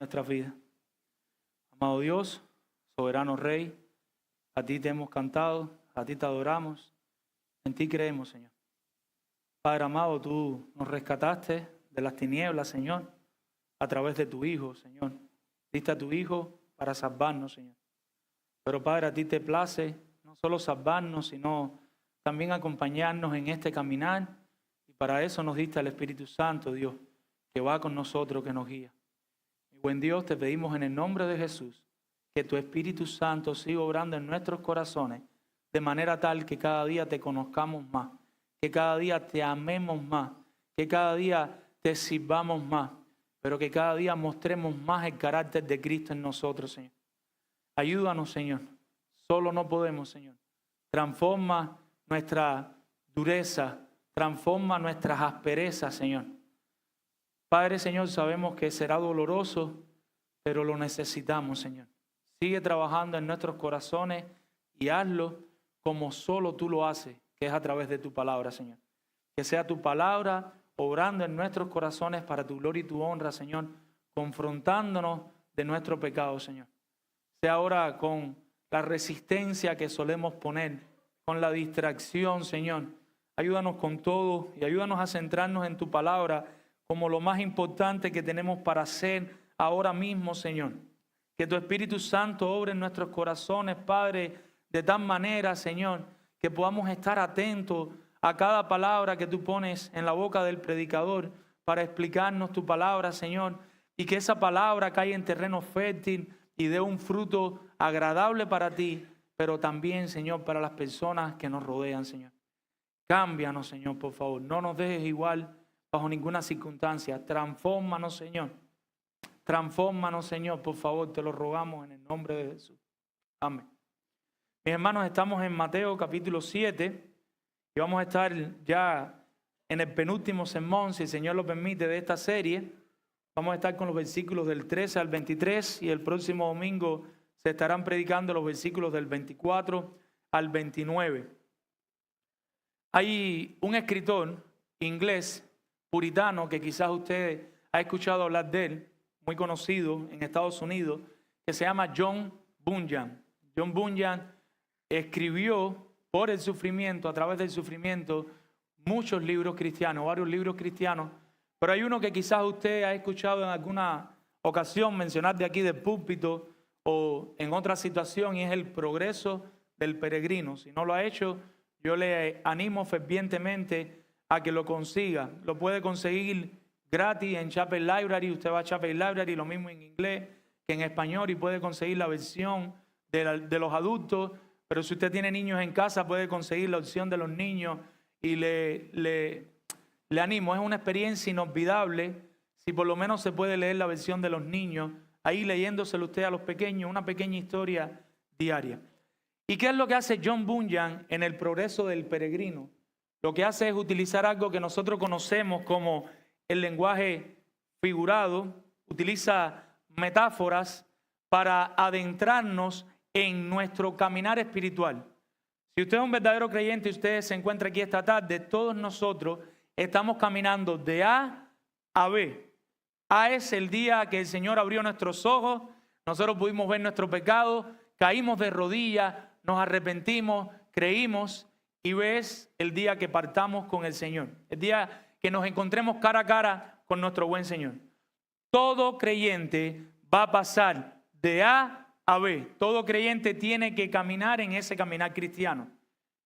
nuestras vidas. Amado Dios, soberano Rey, a ti te hemos cantado, a ti te adoramos, en ti creemos, Señor. Padre amado, tú nos rescataste de las tinieblas, Señor, a través de tu Hijo, Señor. Diste a tu Hijo para salvarnos, Señor. Pero Padre, a ti te place no solo salvarnos, sino también acompañarnos en este caminar. Y para eso nos diste al Espíritu Santo, Dios, que va con nosotros, que nos guía. Mi buen Dios, te pedimos en el nombre de Jesús que tu Espíritu Santo siga obrando en nuestros corazones de manera tal que cada día te conozcamos más, que cada día te amemos más, que cada día te sirvamos más, pero que cada día mostremos más el carácter de Cristo en nosotros, Señor. Ayúdanos, Señor. Solo no podemos, Señor. Transforma nuestra dureza, transforma nuestras asperezas, Señor. Padre, Señor, sabemos que será doloroso, pero lo necesitamos, Señor. Sigue trabajando en nuestros corazones y hazlo como solo tú lo haces, que es a través de tu palabra, Señor. Que sea tu palabra obrando en nuestros corazones para tu gloria y tu honra, Señor, confrontándonos de nuestro pecado, Señor. Sea ahora con la resistencia que solemos poner, con la distracción, Señor. Ayúdanos con todo y ayúdanos a centrarnos en tu palabra como lo más importante que tenemos para hacer ahora mismo, Señor. Que tu Espíritu Santo obre en nuestros corazones, Padre, de tal manera, Señor, que podamos estar atentos a cada palabra que tú pones en la boca del predicador para explicarnos tu palabra, Señor, y que esa palabra caiga en terreno fértil y dé un fruto agradable para ti, pero también, Señor, para las personas que nos rodean, Señor. Cámbianos, Señor, por favor. No nos dejes igual bajo ninguna circunstancia. Transfórmanos, Señor. Transfórmanos, Señor, por favor, te lo rogamos en el nombre de Jesús. Amén. Mis hermanos, estamos en Mateo capítulo 7 y vamos a estar ya en el penúltimo sermón, si el Señor lo permite, de esta serie. Vamos a estar con los versículos del 13 al 23 y el próximo domingo se estarán predicando los versículos del 24 al 29. Hay un escritor inglés, puritano, que quizás usted ha escuchado hablar de él, muy conocido en Estados Unidos, que se llama John Bunyan. John Bunyan escribió por el sufrimiento, a través del sufrimiento, muchos libros cristianos, varios libros cristianos, pero hay uno que quizás usted ha escuchado en alguna ocasión mencionar de aquí del púlpito o en otra situación, y es El progreso del peregrino. Si no lo ha hecho, yo le animo fervientemente a que lo consiga. Lo puede conseguir gratis en Chapel Library. Usted va a Chapel Library, lo mismo en inglés que en español, y puede conseguir la versión de los adultos. Pero si usted tiene niños en casa, puede conseguir la opción de los niños, y le animo. Es una experiencia inolvidable si por lo menos se puede leer la versión de los niños, ahí leyéndoselo usted a los pequeños, una pequeña historia diaria. ¿Y qué es lo que hace John Bunyan en El progreso del peregrino? Lo que hace es utilizar algo que nosotros conocemos como el lenguaje figurado. Utiliza metáforas para adentrarnos en nuestro caminar espiritual. Si usted es un verdadero creyente y usted se encuentra aquí esta tarde, todos nosotros estamos caminando de A a B. A es el día que el Señor abrió nuestros ojos, nosotros pudimos ver nuestro pecado, caímos de rodillas, nos arrepentimos, creímos, y B es el día que partamos con el Señor, el día que nos encontremos cara a cara con nuestro buen Señor. Todo creyente va a pasar de A a B. Todo creyente tiene que caminar en ese caminar cristiano.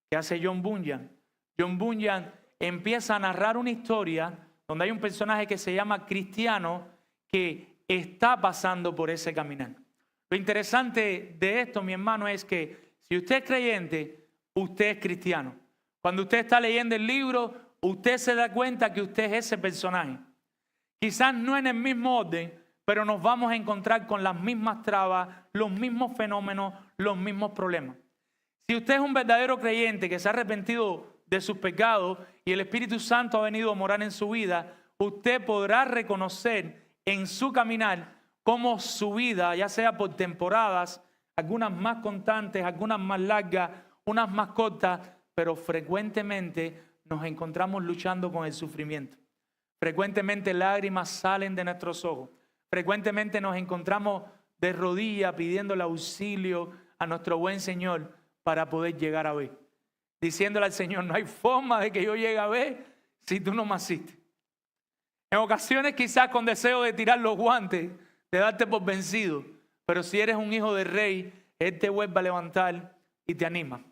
¿Qué hace John Bunyan? John Bunyan empieza a narrar una historia donde hay un personaje que se llama Cristiano que está pasando por ese caminar. Lo interesante de esto, mi hermano, es que si usted es creyente, usted es cristiano. Cuando usted está leyendo el libro, usted se da cuenta que usted es ese personaje. Quizás no en el mismo orden, pero nos vamos a encontrar con las mismas trabas, los mismos fenómenos, los mismos problemas. Si usted es un verdadero creyente que se ha arrepentido de sus pecados y el Espíritu Santo ha venido a morar en su vida, usted podrá reconocer en su caminar cómo su vida, ya sea por temporadas, algunas más constantes, algunas más largas, unas más cortas, pero frecuentemente nos encontramos luchando con el sufrimiento. Frecuentemente lágrimas salen de nuestros ojos. frecuentemente nos encontramos de rodillas pidiéndole auxilio a nuestro buen Señor para poder llegar a ver. Diciéndole al Señor, no hay forma de que yo llegue a ver si tú no me asistes. En ocasiones quizás con deseo de tirar los guantes, de darte por vencido. Pero si eres un hijo del rey, Él te vuelve a levantar y te anima.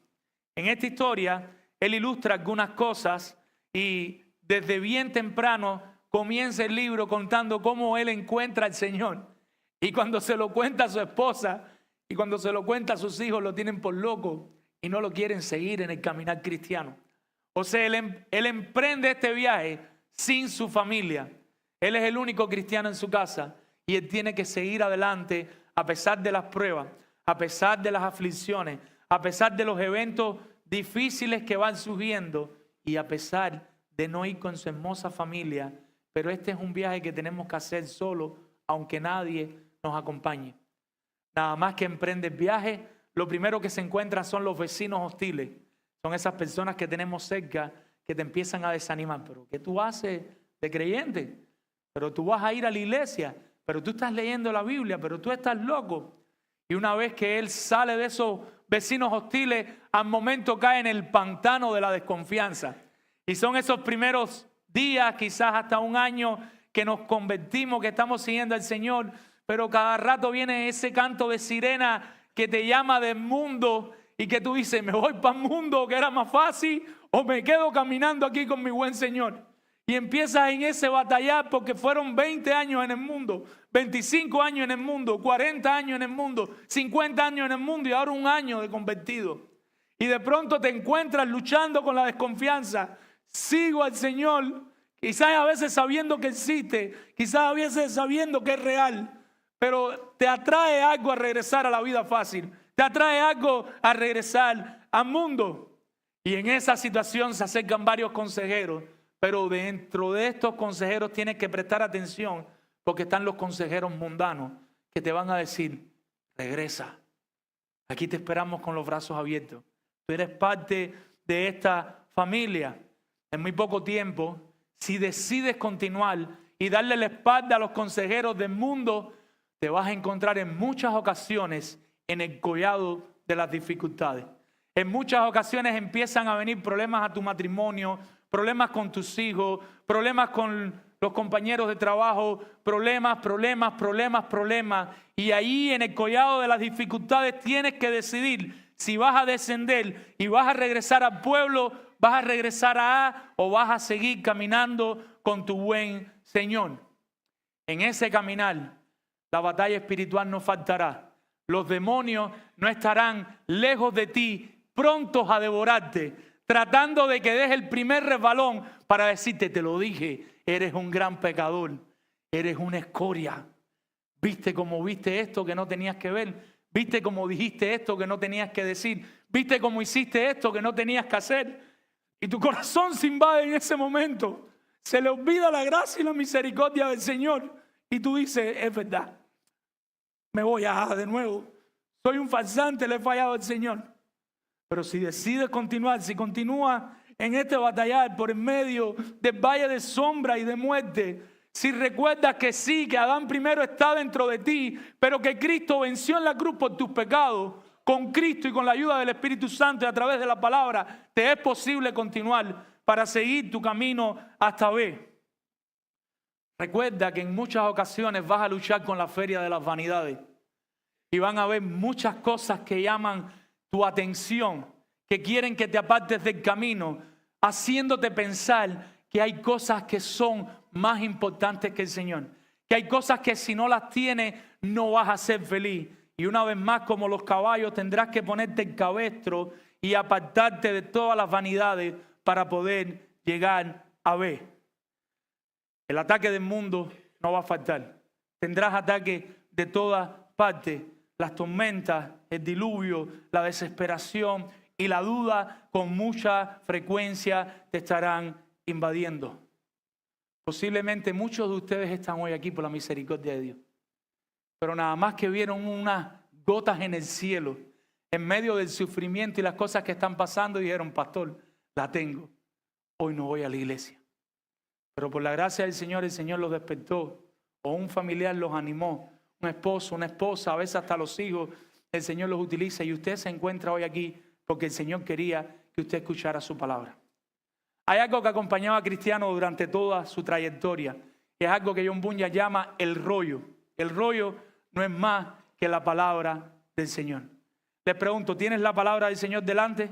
En esta historia, Él ilustra algunas cosas y desde bien temprano comienza el libro contando cómo Él encuentra al Señor. Y cuando se lo cuenta a su esposa y cuando se lo cuenta a sus hijos, lo tienen por loco y no lo quieren seguir en el caminar cristiano. O sea, él emprende este viaje sin su familia. Él es el único cristiano en su casa y él tiene que seguir adelante a pesar de las pruebas, a pesar de las aflicciones, a pesar de los eventos difíciles que van surgiendo y a pesar de no ir con su hermosa familia. Pero este es un viaje que tenemos que hacer solo, aunque nadie nos acompañe. Nada más que emprende el viaje, lo primero que se encuentra son los vecinos hostiles. Son esas personas que tenemos cerca que te empiezan a desanimar. ¿Pero qué tú haces de creyente? Pero tú vas a ir a la iglesia, pero tú estás leyendo la Biblia, pero tú estás loco. Y una vez que él sale de esos vecinos hostiles, al momento cae en el pantano de la desconfianza. Y son esos primeros días, quizás hasta un año, que nos convertimos, que estamos siguiendo al Señor, pero cada rato viene ese canto de sirena que te llama del mundo y que tú dices, me voy para el mundo, que era más fácil, o me quedo caminando aquí con mi buen Señor. Y empiezas en ese batallar porque fueron 20 años en el mundo, 25 años en el mundo, 40 años en el mundo, 50 años en el mundo y ahora un año de convertido. Y de pronto te encuentras luchando con la desconfianza. Sigo al Señor, quizás a veces sabiendo que existe, quizás a veces sabiendo que es real, pero te atrae algo a regresar a la vida fácil, te atrae algo a regresar al mundo. Y en esa situación se acercan varios consejeros, pero dentro de estos consejeros tienes que prestar atención porque están los consejeros mundanos que te van a decir, regresa, aquí te esperamos con los brazos abiertos, tú eres parte de esta familia. En muy poco tiempo, si decides continuar y darle la espalda a los consejeros del mundo, te vas a encontrar en muchas ocasiones en el collado de las dificultades. En muchas ocasiones empiezan a venir problemas a tu matrimonio, problemas con tus hijos, problemas con los compañeros de trabajo, problemas. Y ahí en el collado de las dificultades tienes que decidir si vas a descender y vas a regresar al pueblo, vas a regresar o vas a seguir caminando con tu buen Señor. En ese caminar, la batalla espiritual no faltará. Los demonios no estarán lejos de ti, prontos a devorarte, tratando de que des el primer resbalón para decirte, te lo dije, eres un gran pecador, eres una escoria. ¿Viste cómo viste esto que no tenías que ver? ¿Viste cómo dijiste esto que no tenías que decir? ¿Viste cómo hiciste esto que no tenías que hacer? Y tu corazón se invade en ese momento. Se le olvida la gracia y la misericordia del Señor. Y tú dices, es verdad, me voy de nuevo. Soy un farsante, le he fallado al Señor. Pero si decides continuar, si continúas en este batallar por en medio del valle de sombra y de muerte, si recuerdas que sí, que Adán primero está dentro de ti, pero que Cristo venció en la cruz por tus pecados, con Cristo y con la ayuda del Espíritu Santo y a través de la palabra, te es posible continuar para seguir tu camino hasta B. Recuerda que en muchas ocasiones vas a luchar con la feria de las vanidades y van a haber muchas cosas que llaman tu atención, que quieren que te apartes del camino, haciéndote pensar que hay cosas que son más importantes que el Señor, que hay cosas que si no las tienes no vas a ser feliz. Y una vez más, como los caballos, tendrás que ponerte el cabestro y apartarte de todas las vanidades para poder llegar a B. El ataque del mundo no va a faltar. Tendrás ataques de todas partes. Las tormentas, el diluvio, la desesperación y la duda con mucha frecuencia te estarán invadiendo. Posiblemente muchos de ustedes están hoy aquí por la misericordia de Dios. Pero nada más que vieron unas gotas en el cielo, en medio del sufrimiento y las cosas que están pasando, y dijeron, pastor, la tengo. Hoy no voy a la iglesia. Pero por la gracia del Señor, el Señor los despertó. o un familiar los animó, un esposo, una esposa, a veces hasta los hijos, el Señor los utiliza y usted se encuentra hoy aquí porque el Señor quería que usted escuchara su palabra. Hay algo que acompañaba a Cristiano durante toda su trayectoria y es algo que John Bunyan llama el rollo. El rollo no es más que la palabra del Señor. Les pregunto, ¿tienes la palabra del Señor delante?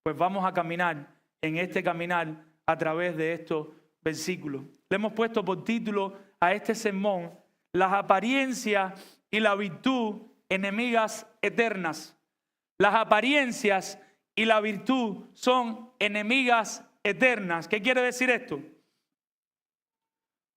Pues vamos a caminar en este caminar a través de estos versículos. Le hemos puesto por título a este sermón: las apariencias y la virtud, enemigas eternas. Las apariencias y la virtud son enemigas eternas. ¿Qué quiere decir esto?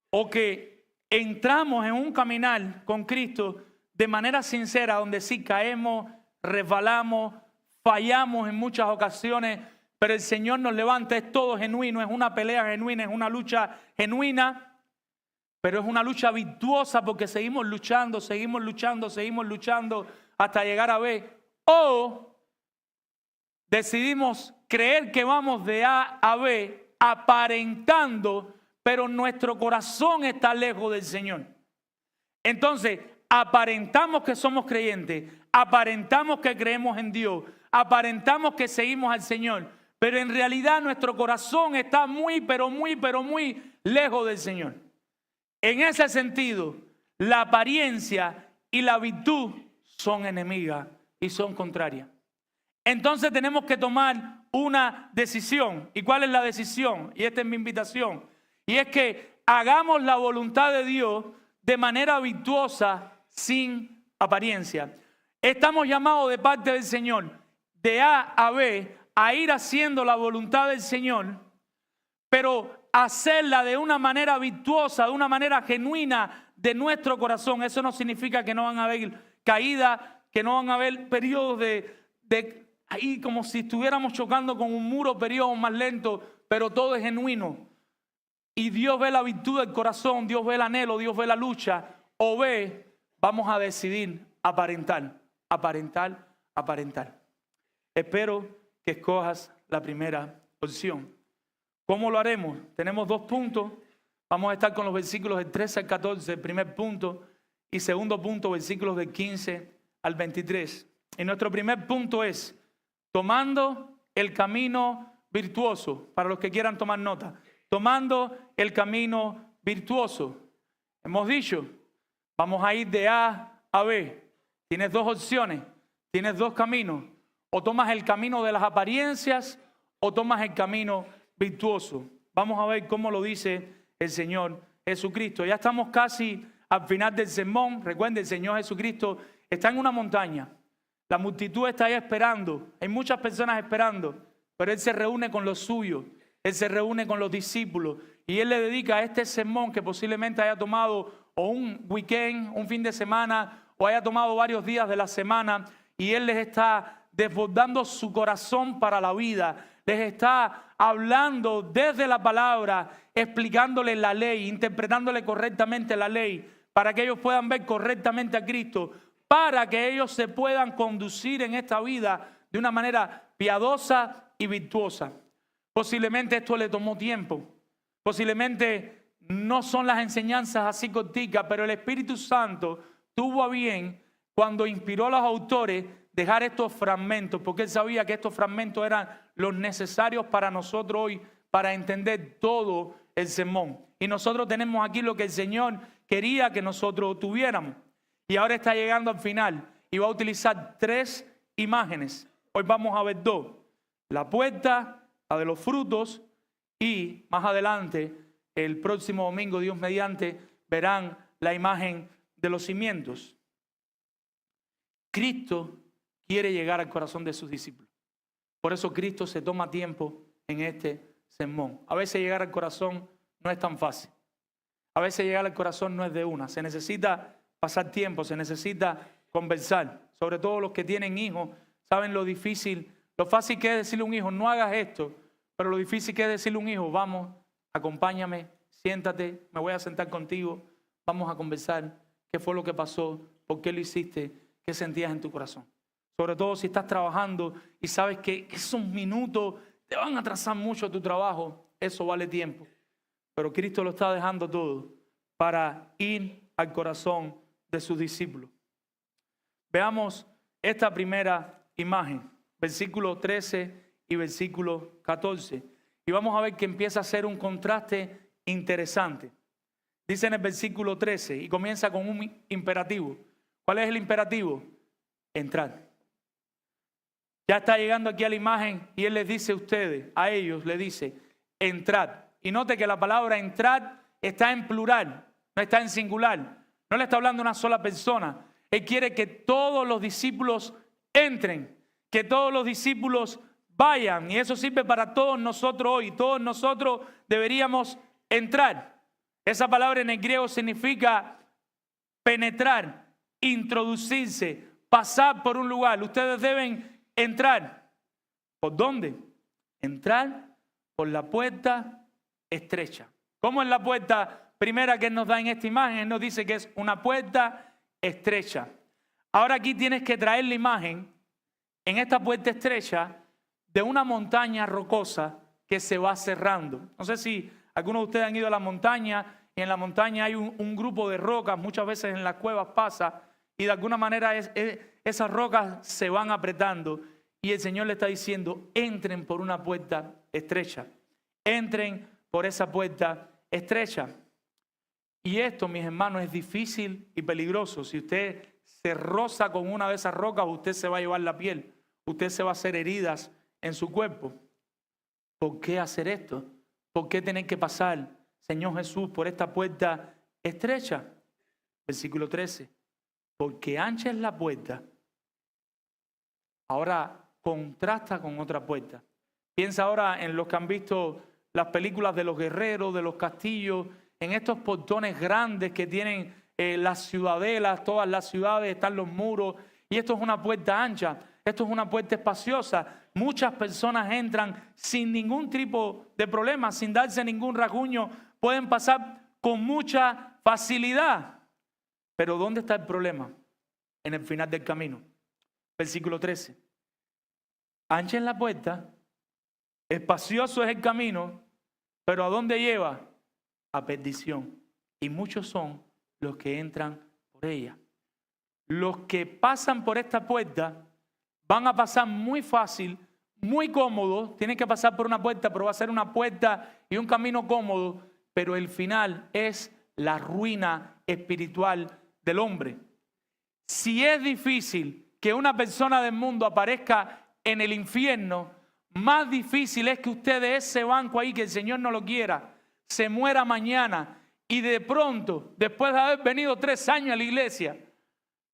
O que entramos en un caminar con Cristo de manera sincera, donde sí caemos, resbalamos, fallamos en muchas ocasiones, pero el Señor nos levanta. Es todo genuino, es una pelea genuina, es una lucha genuina. Pero es una lucha virtuosa porque seguimos luchando hasta llegar a B. O decidimos creer que vamos de A a B aparentando, pero nuestro corazón está lejos del Señor. Entonces, aparentamos que somos creyentes, aparentamos que creemos en Dios, aparentamos que seguimos al Señor, pero en realidad nuestro corazón está muy lejos del Señor. En ese sentido, la apariencia y la virtud son enemigas y son contrarias. Entonces tenemos que tomar una decisión. ¿Y cuál es la decisión? Y esta es mi invitación. Y es que hagamos la voluntad de Dios de manera virtuosa, sin apariencia. Estamos llamados de parte del Señor de A a B a ir haciendo la voluntad del Señor, pero hacerla de una manera virtuosa, de una manera genuina de nuestro corazón. Eso no significa que no van a haber caídas, que no van a haber periodos de ahí como si estuviéramos chocando con un muro, periodos más lentos, pero todo es genuino. Y Dios ve la virtud del corazón, Dios ve el anhelo, Dios ve la lucha. O ve, vamos a decidir aparentar. Espero que escojas la primera opción. ¿Cómo lo haremos? Tenemos 2 puntos. Vamos a estar con los versículos del 13 al 14, el primer punto. Y segundo punto, versículos del 15 al 23. Y nuestro primer punto es tomando el camino virtuoso. Para los que quieran tomar nota. Tomando el camino virtuoso. Hemos dicho, vamos a ir de A a B. Tienes 2 opciones. Tienes 2 caminos. O tomas el camino de las apariencias o tomas el camino virtuoso. Vamos a ver cómo lo dice el Señor Jesucristo. Ya estamos casi al final del sermón. Recuerden, el Señor Jesucristo está en una montaña. La multitud está ahí esperando. Hay muchas personas esperando, pero Él se reúne con los suyos. Él se reúne con los discípulos y Él le dedica a este sermón que posiblemente haya tomado o un weekend, un fin de semana, o haya tomado varios días de la semana, y Él les está desbordando su corazón para la vida. Les está hablando desde la palabra, explicándoles la ley, interpretándole correctamente la ley, para que ellos puedan ver correctamente a Cristo, para que ellos se puedan conducir en esta vida de una manera piadosa y virtuosa. Posiblemente esto le tomó tiempo, posiblemente no son las enseñanzas así corticas, pero el Espíritu Santo tuvo a bien, cuando inspiró a los autores, dejar estos fragmentos, porque Él sabía que estos fragmentos eran los necesarios para nosotros hoy, para entender todo el sermón. Y nosotros tenemos aquí lo que el Señor quería que nosotros tuviéramos. Y ahora está llegando al final y va a utilizar 3 imágenes. Hoy vamos a ver 2. La puerta, la de los frutos, y más adelante, el próximo domingo, Dios mediante, verán la imagen de los cimientos. Cristo quiere llegar al corazón de sus discípulos. Por eso Cristo se toma tiempo en este sermón. A veces llegar al corazón no es tan fácil. A veces llegar al corazón no es de una. Se necesita pasar tiempo, se necesita conversar. Sobre todo los que tienen hijos, saben lo difícil, lo fácil que es decirle a un hijo, no hagas esto. Pero lo difícil que es decirle a un hijo, vamos, acompáñame, siéntate, me voy a sentar contigo, vamos a conversar. ¿Qué fue lo que pasó? ¿Por qué lo hiciste? ¿Qué sentías en tu corazón? Sobre todo si estás trabajando y sabes que esos minutos te van a atrasar mucho tu trabajo. Eso vale tiempo. Pero Cristo lo está dejando todo para ir al corazón de sus discípulos. Veamos esta primera imagen, versículo 13 y versículo 14. Y vamos a ver que empieza a ser un contraste interesante. Dice en el versículo 13 y comienza con un imperativo. ¿Cuál es el imperativo? Entrar. Ya está llegando aquí a la imagen y él les dice a ustedes, a ellos les dice, entrad. Y note que la palabra entrad está en plural, no está en singular. No le está hablando a una sola persona. Él quiere que todos los discípulos entren, que todos los discípulos vayan. Y eso sirve para todos nosotros hoy. Todos nosotros deberíamos entrar. Esa palabra en el griego significa penetrar, introducirse, pasar por un lugar. Ustedes deben entrar. ¿Por dónde? Entrar por la puerta estrecha. ¿Cómo es la puerta primera que Él nos da en esta imagen? Él nos dice que es una puerta estrecha. Ahora aquí tienes que traer la imagen en esta puerta estrecha de una montaña rocosa que se va cerrando. No sé si algunos de ustedes han ido a la montaña y en la montaña hay un grupo de rocas, muchas veces en las cuevas pasa y de alguna manera esas rocas se van apretando y el Señor le está diciendo, entren por una puerta estrecha, entren por esa puerta estrecha. Y esto, mis hermanos, es difícil y peligroso. Si usted se roza con una de esas rocas, usted se va a llevar la piel, usted se va a hacer heridas en su cuerpo. ¿Por qué hacer esto? ¿Por qué tener que pasar, Señor Jesús, por esta puerta estrecha? Versículo 13. Porque ancha es la puerta. Ahora contrasta con otra puerta. Piensa ahora en los que han visto las películas de los guerreros, de los castillos, en estos portones grandes que tienen las ciudadelas, todas las ciudades, están los muros. Y esto es una puerta ancha, esto es una puerta espaciosa. Muchas personas entran sin ningún tipo de problema, sin darse ningún rasguño. Pueden pasar con mucha facilidad. Pero ¿dónde está el problema? En el final del camino. Versículo 13. Ancha es la puerta, espacioso es el camino, pero ¿a dónde lleva? A perdición. Y muchos son los que entran por ella. Los que pasan por esta puerta van a pasar muy fácil, muy cómodo. Tienen que pasar por una puerta, pero va a ser una puerta y un camino cómodo. Pero el final es la ruina espiritual del hombre. Si es difícil que una persona del mundo aparezca en el infierno, más difícil es que usted de ese banco ahí, que el Señor no lo quiera, se muera mañana y de pronto, después de haber venido 3 años a la iglesia,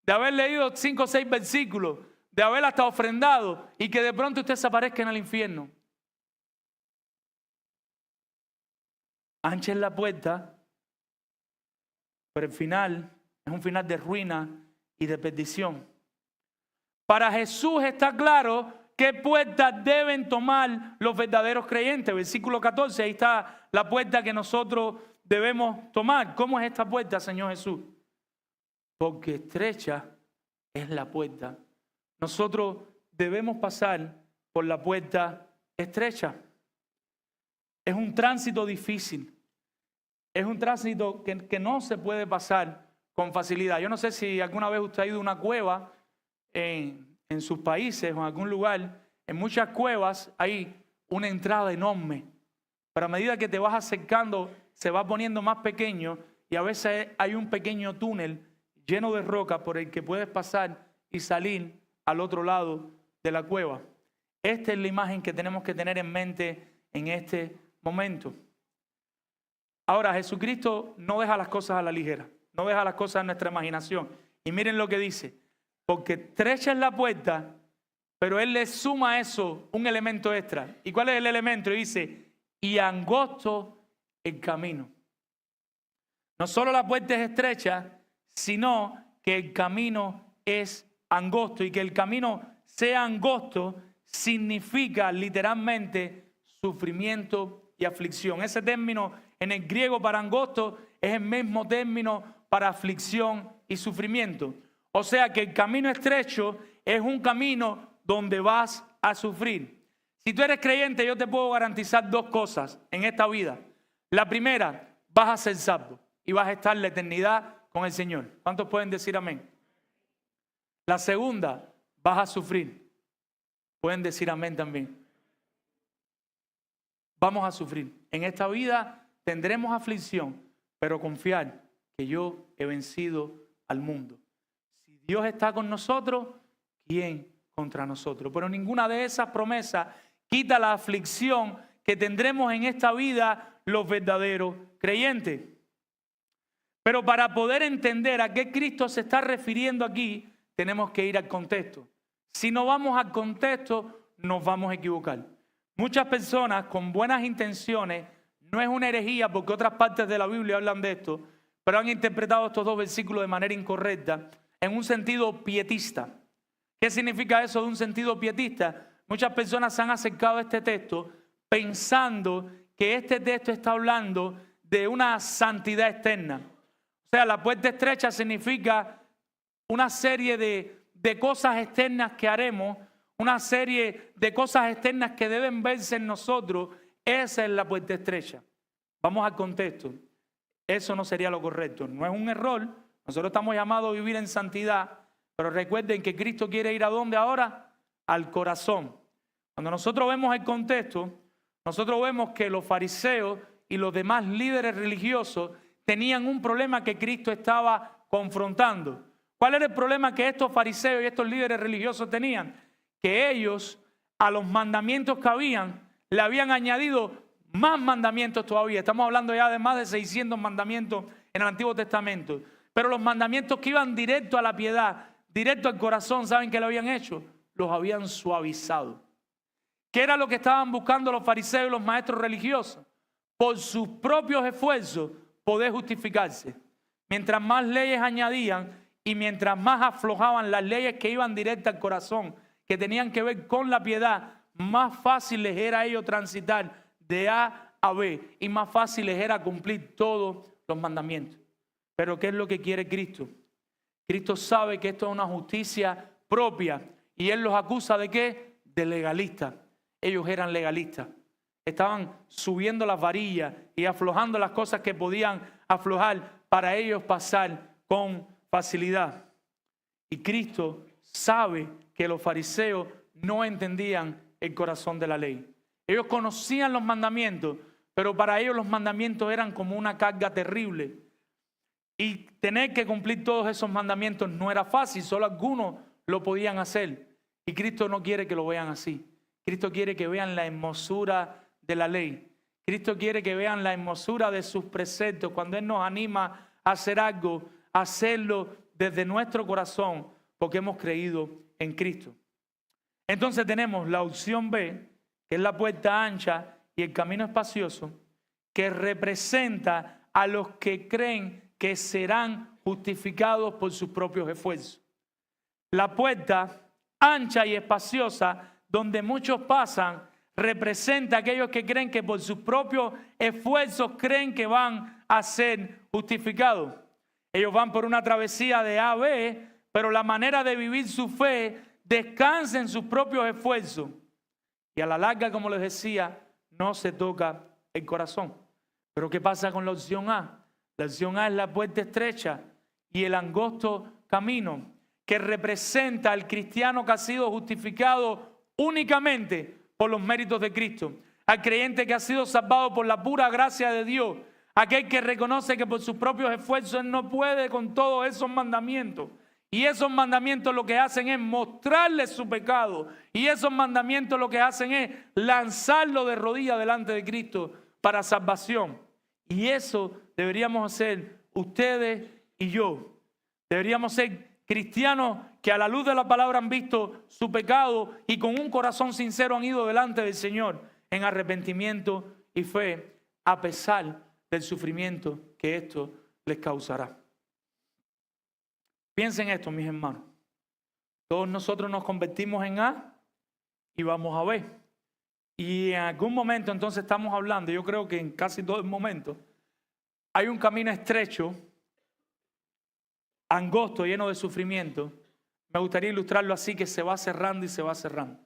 de haber leído 5 o 6 versículos, de haber hasta ofrendado y que de pronto usted se aparezca en el infierno. Ancha es la puerta, pero el final es un final de ruina y de perdición. Para Jesús está claro qué puertas deben tomar los verdaderos creyentes. Versículo 14, ahí está la puerta que nosotros debemos tomar. ¿Cómo es esta puerta, Señor Jesús? Porque estrecha es la puerta. Nosotros debemos pasar por la puerta estrecha. Es un tránsito difícil. Es un tránsito que no se puede pasar con facilidad. Yo no sé si alguna vez usted ha ido a una cueva en sus países o en algún lugar. En muchas cuevas hay una entrada enorme. Pero a medida que te vas acercando, se va poniendo más pequeño y a veces hay un pequeño túnel lleno de roca por el que puedes pasar y salir al otro lado de la cueva. Esta es la imagen que tenemos que tener en mente en este momento. Ahora, Jesucristo no deja las cosas a la ligera, no deja las cosas a nuestra imaginación. Y miren lo que dice, porque estrecha es la puerta, pero Él le suma a eso un elemento extra. ¿Y cuál es el elemento? Y dice, y angosto el camino. No solo la puerta es estrecha, sino que el camino es angosto. Y que el camino sea angosto significa literalmente sufrimiento y aflicción. Ese término en el griego para angosto es el mismo término para aflicción y sufrimiento. O sea que el camino estrecho es un camino donde vas a sufrir. Si tú eres creyente, yo te puedo garantizar 2 cosas en esta vida. La primera, vas a ser salvo. y vas a estar la eternidad con el Señor. ¿Cuántos pueden decir amén? La segunda, vas a sufrir. Pueden decir amén también. Vamos a sufrir. En esta vida tendremos aflicción, pero confiar que yo he vencido al mundo. Si Dios está con nosotros, ¿quién contra nosotros? Pero ninguna de esas promesas quita la aflicción que tendremos en esta vida los verdaderos creyentes. Pero para poder entender a qué Cristo se está refiriendo aquí, tenemos que ir al contexto. Si no vamos al contexto, nos vamos a equivocar. Muchas personas con buenas intenciones, no es una herejía porque otras partes de la Biblia hablan de esto, pero han interpretado estos dos versículos de manera incorrecta en un sentido pietista. ¿Qué significa eso de un sentido pietista? Muchas personas se han acercado a este texto pensando que este texto está hablando de una santidad externa. O sea, la puerta estrecha significa una serie de cosas externas que haremos, una serie de cosas externas que deben verse en nosotros. Esa es la puerta estrecha. Vamos al contexto. Eso no sería lo correcto. No es un error. Nosotros estamos llamados a vivir en santidad. Pero recuerden que Cristo quiere ir ¿a dónde ahora? Al corazón. Cuando nosotros vemos el contexto, nosotros vemos que los fariseos y los demás líderes religiosos tenían un problema que Cristo estaba confrontando. ¿Cuál era el problema que estos fariseos y estos líderes religiosos tenían? Que ellos a los mandamientos que habían, le habían añadido más mandamientos todavía. Estamos hablando ya de más de 600 mandamientos en el Antiguo Testamento. Pero los mandamientos que iban directo a la piedad, directo al corazón, ¿saben qué lo habían hecho? Los habían suavizado. ¿Qué era lo que estaban buscando los fariseos y los maestros religiosos? Por sus propios esfuerzos poder justificarse. Mientras más leyes añadían y mientras más aflojaban las leyes que iban directas al corazón, que tenían que ver con la piedad, más fácil les era a ellos transitar de A a B y más fácil les era cumplir todos los mandamientos. Pero ¿qué es lo que quiere Cristo? Cristo sabe que esto es una justicia propia y Él los acusa ¿de qué? De legalistas. Ellos eran legalistas. Estaban subiendo las varillas y aflojando las cosas que podían aflojar para ellos pasar con facilidad. Y Cristo sabe que los fariseos no entendían el corazón de la ley. Ellos conocían los mandamientos, pero para ellos los mandamientos eran como una carga terrible. Y tener que cumplir todos esos mandamientos no era fácil, solo algunos lo podían hacer. Y Cristo no quiere que lo vean así. Cristo quiere que vean la hermosura de la ley. Cristo quiere que vean la hermosura de sus preceptos. Cuando Él nos anima a hacer algo, a hacerlo desde nuestro corazón, porque hemos creído en Cristo. Entonces tenemos la opción B, que es la puerta ancha y el camino espacioso, que representa a los que creen que serán justificados por sus propios esfuerzos. La puerta ancha y espaciosa, donde muchos pasan, representa a aquellos que creen que por sus propios esfuerzos creen que van a ser justificados. Ellos van por una travesía de A a B, pero la manera de vivir su fe descansa en sus propios esfuerzos. Y a la larga, como les decía, no se toca el corazón. Pero ¿qué pasa con la opción A? La opción A es la puerta estrecha y el angosto camino, que representa al cristiano que ha sido justificado únicamente por los méritos de Cristo, al creyente que ha sido salvado por la pura gracia de Dios, aquel que reconoce que por sus propios esfuerzos él no puede con todos esos mandamientos. Y esos mandamientos lo que hacen es mostrarle su pecado. Y esos mandamientos lo que hacen es lanzarlo de rodillas delante de Cristo para salvación. Y eso deberíamos hacer ustedes y yo. Deberíamos ser cristianos que a la luz de la palabra han visto su pecado y con un corazón sincero han ido delante del Señor en arrepentimiento y fe, a pesar del sufrimiento que esto les causará. Piensen esto, mis hermanos. Todos nosotros nos convertimos en A y vamos a B. Y en algún momento entonces estamos hablando, yo creo que en casi todo el momento, hay un camino estrecho, angosto, lleno de sufrimiento. Me gustaría ilustrarlo así, que se va cerrando y se va cerrando.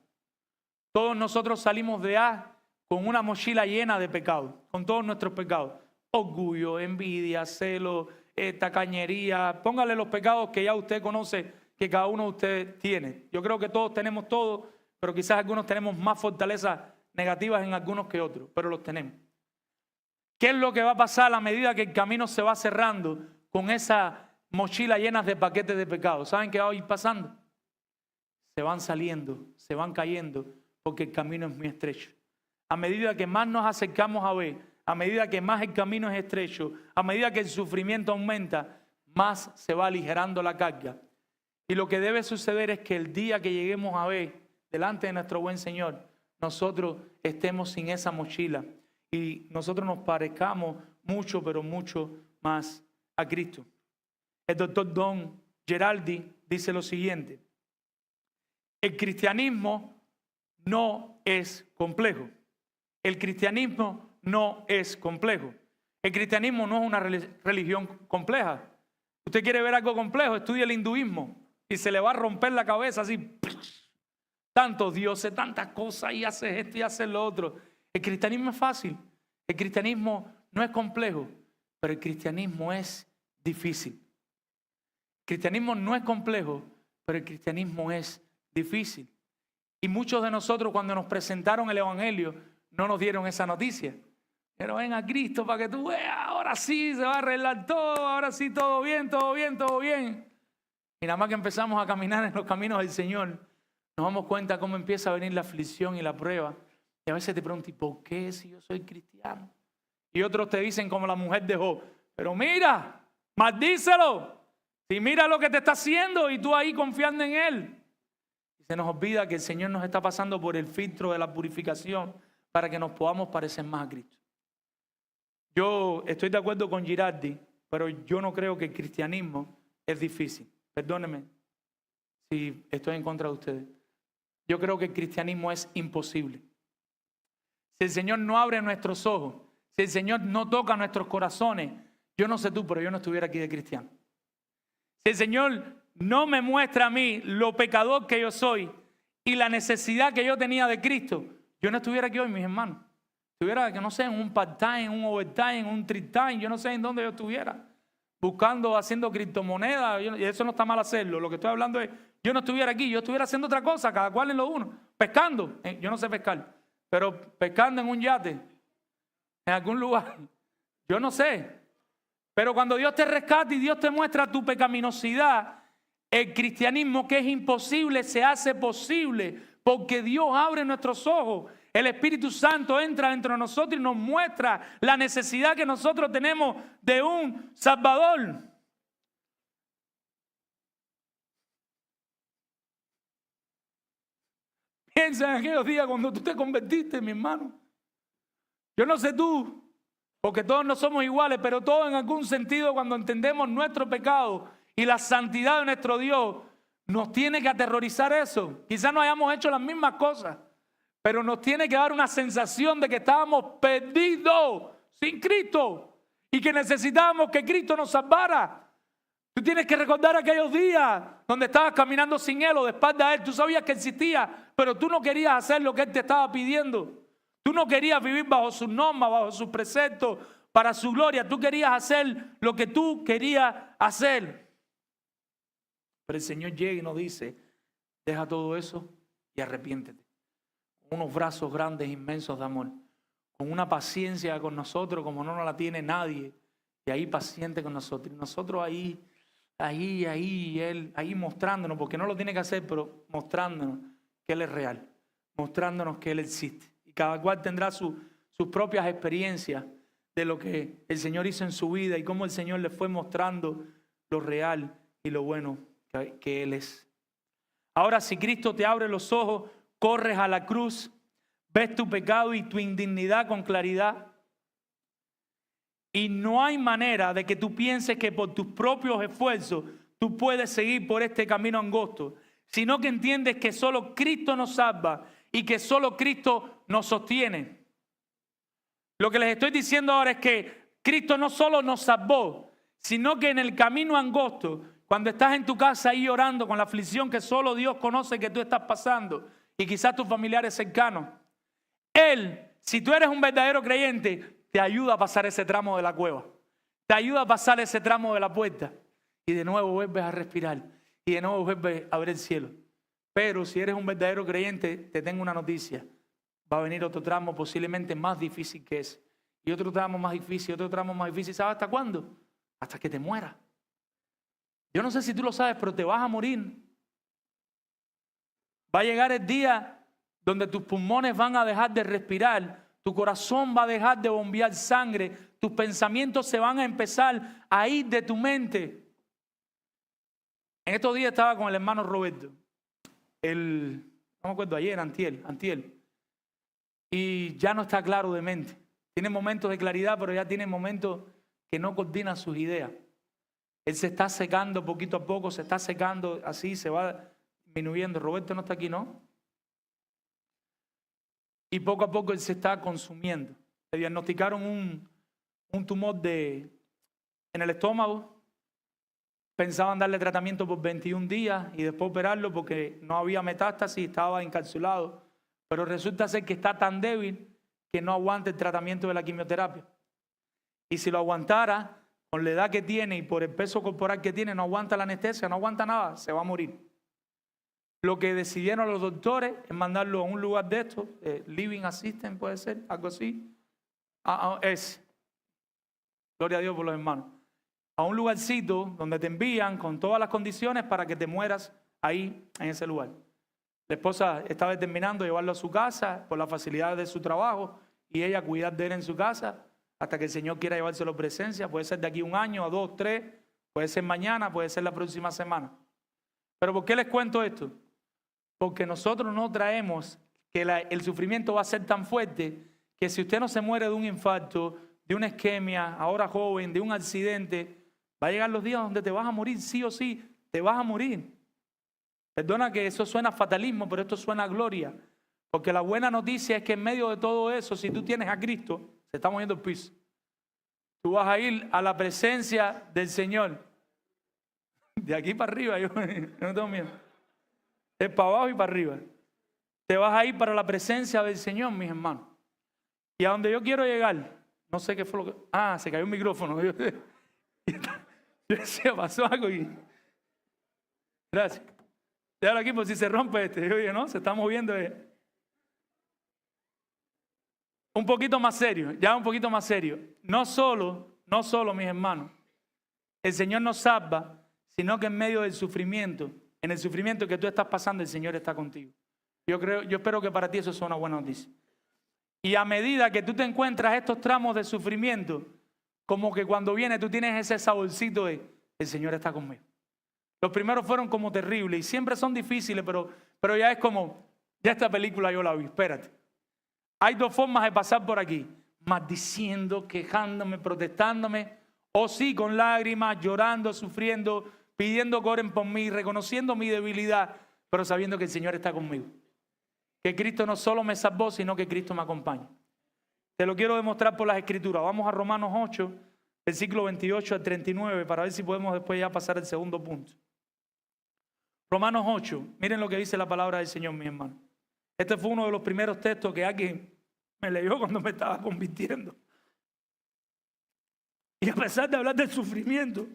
Todos nosotros salimos de A con una mochila llena de pecados, con todos nuestros pecados. orgullo, envidia, celo, tacañería. Póngale los pecados que ya usted conoce que cada uno de ustedes tiene. Yo creo que todos tenemos todo, pero quizás algunos tenemos más fortalezas negativas en algunos que otros, pero los tenemos. ¿Qué es lo que va a pasar a medida que el camino se va cerrando con esa mochila llena de paquetes de pecados? ¿Saben qué va a ir pasando? Se van saliendo, se van cayendo, porque el camino es muy estrecho. A medida que más nos acercamos a ver, a medida que más el camino es estrecho, a medida que el sufrimiento aumenta, más se va aligerando la carga. Y lo que debe suceder es que el día que lleguemos a ver delante de nuestro buen Señor, nosotros estemos sin esa mochila y nosotros nos parezcamos mucho, pero mucho más a Cristo. El doctor Don Geraldi dice lo siguiente: el cristianismo no es complejo. El cristianismo no es complejo. El cristianismo no es una religión compleja. Usted quiere ver algo complejo, estudie el hinduismo y se le va a romper la cabeza así. Tantos dioses, tantas cosas, y hace esto y hace lo otro. El cristianismo es fácil. El cristianismo no es complejo, pero el cristianismo es difícil. El cristianismo no es complejo, pero el cristianismo es difícil. Y muchos de nosotros, cuando nos presentaron el evangelio, no nos dieron esa noticia. Pero ven a Cristo para que tú veas, ahora sí se va a arreglar todo, ahora sí todo bien, todo bien, todo bien. Y nada más que empezamos a caminar en los caminos del Señor, nos damos cuenta cómo empieza a venir la aflicción y la prueba. Y a veces te preguntas, ¿y por qué si yo soy cristiano? Y otros te dicen como la mujer de Job, pero mira, maldícelo. Si mira lo que te está haciendo y tú ahí confiando en Él. Y se nos olvida que el Señor nos está pasando por el filtro de la purificación para que nos podamos parecer más a Cristo. Yo estoy de acuerdo con Girardi, pero yo no creo que el cristianismo es difícil. Perdónenme si estoy en contra de ustedes. Yo creo que el cristianismo es imposible. Si el Señor no abre nuestros ojos, si el Señor no toca nuestros corazones, yo no sé tú, pero yo no estuviera aquí de cristiano. Si el Señor no me muestra a mí lo pecador que yo soy y la necesidad que yo tenía de Cristo, yo no estuviera aquí hoy, mis hermanos. Estuviera, que no sé, en un part-time, en un overtime, en un trip-time, yo no sé en dónde yo estuviera. Buscando, haciendo criptomonedas, y eso no está mal hacerlo. Lo que estoy hablando es, yo no estuviera aquí, yo estuviera haciendo otra cosa, cada cual en lo uno. Pescando, yo no sé pescar, pero pescando en un yate, en algún lugar, yo no sé. Pero cuando Dios te rescata y Dios te muestra tu pecaminosidad, el cristianismo que es imposible se hace posible porque Dios abre nuestros ojos. El Espíritu Santo entra dentro de nosotros y nos muestra la necesidad que nosotros tenemos de un Salvador. Piensa en aquellos días cuando tú te convertiste, mi hermano. Yo no sé tú, porque todos no somos iguales, pero todos en algún sentido cuando entendemos nuestro pecado y la santidad de nuestro Dios, nos tiene que aterrorizar eso. Quizás no hayamos hecho las mismas cosas, pero nos tiene que dar una sensación de que estábamos perdidos sin Cristo y que necesitábamos que Cristo nos salvara. Tú tienes que recordar aquellos días donde estabas caminando sin Él o de espalda a Él. Tú sabías que existía, pero tú no querías hacer lo que Él te estaba pidiendo. Tú no querías vivir bajo sus normas, bajo sus preceptos, para su gloria. Tú querías hacer lo que tú querías hacer. Pero el Señor llega y nos dice, deja todo eso y arrepiéntete. Con unos brazos grandes, inmensos de amor. Con una paciencia con nosotros como no nos la tiene nadie. Y ahí paciente con nosotros. Y nosotros ahí, Él ahí mostrándonos, porque no lo tiene que hacer, pero mostrándonos que Él es real. Mostrándonos que Él existe. Y cada cual tendrá sus propias experiencias de lo que el Señor hizo en su vida y cómo el Señor le fue mostrando lo real y lo bueno que Él es. Ahora, si Cristo te abre los ojos, corres a la cruz, ves tu pecado y tu indignidad con claridad. Y no hay manera de que tú pienses que por tus propios esfuerzos tú puedes seguir por este camino angosto, sino que entiendes que solo Cristo nos salva y que solo Cristo nos sostiene. Lo que les estoy diciendo ahora es que Cristo no solo nos salvó, sino que en el camino angosto, cuando estás en tu casa ahí llorando con la aflicción que solo Dios conoce que tú estás pasando y quizás tus familiares cercanos, Él, si tú eres un verdadero creyente, te ayuda a pasar ese tramo de la cueva. Te ayuda a pasar ese tramo de la puerta. Y de nuevo vuelves a respirar. Y de nuevo vuelves a ver el cielo. Pero si eres un verdadero creyente, te tengo una noticia. Va a venir otro tramo posiblemente más difícil que ese. Y otro tramo más difícil, otro tramo más difícil. ¿Sabes hasta cuándo? Hasta que te mueras. Yo no sé si tú lo sabes, pero te vas a morir. Va a llegar el día donde tus pulmones van a dejar de respirar, tu corazón va a dejar de bombear sangre, tus pensamientos se van a empezar a ir de tu mente. En estos días estaba con el hermano Roberto, no me acuerdo, ayer, antier, y ya no está claro de mente. Tiene momentos de claridad, pero ya tiene momentos que no coordina sus ideas. Él se está secando poquito a poco, se está secando así, se va disminuyendo. Roberto no está aquí, ¿no? Y poco a poco él se está consumiendo. Le diagnosticaron un tumor en el estómago. Pensaban darle tratamiento por 21 días y después operarlo porque no había metástasis, estaba encapsulado. Pero resulta ser que está tan débil que no aguanta el tratamiento de la quimioterapia. Y si lo aguantara, con la edad que tiene y por el peso corporal que tiene, no aguanta la anestesia, no aguanta nada, se va a morir. Lo que decidieron los doctores es mandarlo a un lugar de estos, Living Assistant puede ser, algo así. Gloria a Dios por los hermanos. A un lugarcito donde te envían con todas las condiciones para que te mueras ahí, en ese lugar. La esposa estaba determinando llevarlo a su casa por las facilidades de su trabajo y ella cuidar de él en su casa hasta que el Señor quiera llevárselo a presencia. Puede ser de aquí 1 año, a 2, 3, puede ser mañana, puede ser la próxima semana. Pero ¿por qué les cuento esto? Porque nosotros no traemos que el sufrimiento va a ser tan fuerte que si usted no se muere de un infarto, de una isquemia, ahora joven, de un accidente, va a llegar los días donde te vas a morir, sí o sí, te vas a morir. Perdona que eso suena a fatalismo, pero esto suena a gloria. Porque la buena noticia es que en medio de todo eso, si tú tienes a Cristo, se está moviendo el piso. Tú vas a ir a la presencia del Señor. De aquí para arriba, yo no tengo miedo. Es para abajo y para arriba. Te vas a ir para la presencia del Señor, mis hermanos. Y a donde yo quiero llegar, no sé qué fue lo que... se cayó un micrófono. Yo decía, pasó algo y... Gracias. Déjalo aquí por si se rompe este. Yo dije, no, se está moviendo. Un poquito más serio, ya un poquito más serio. No solo, mis hermanos, el Señor nos salva, sino que en medio del sufrimiento, en el sufrimiento que tú estás pasando, el Señor está contigo. Yo espero que para ti eso sea una buena noticia. Y a medida que tú te encuentras estos tramos de sufrimiento, como que cuando viene tú tienes ese saborcito de el Señor está conmigo. Los primeros fueron como terribles y siempre son difíciles, pero ya es como, ya esta película yo la vi, espérate. Hay 2 formas de pasar por aquí, maldiciendo, quejándome, protestándome, o sí, con lágrimas, llorando, sufriendo, pidiendo que oren por mí, reconociendo mi debilidad, pero sabiendo que el Señor está conmigo. Que Cristo no solo me salvó, sino que Cristo me acompaña. Te lo quiero demostrar por las Escrituras. Vamos a Romanos 8, versículo 28 al 39, para ver si podemos después ya pasar al segundo punto. Romanos 8, miren lo que dice la palabra del Señor, mi hermano. Este fue uno de los primeros textos que alguien me leyó cuando me estaba convirtiendo. Y a pesar de hablar del sufrimiento,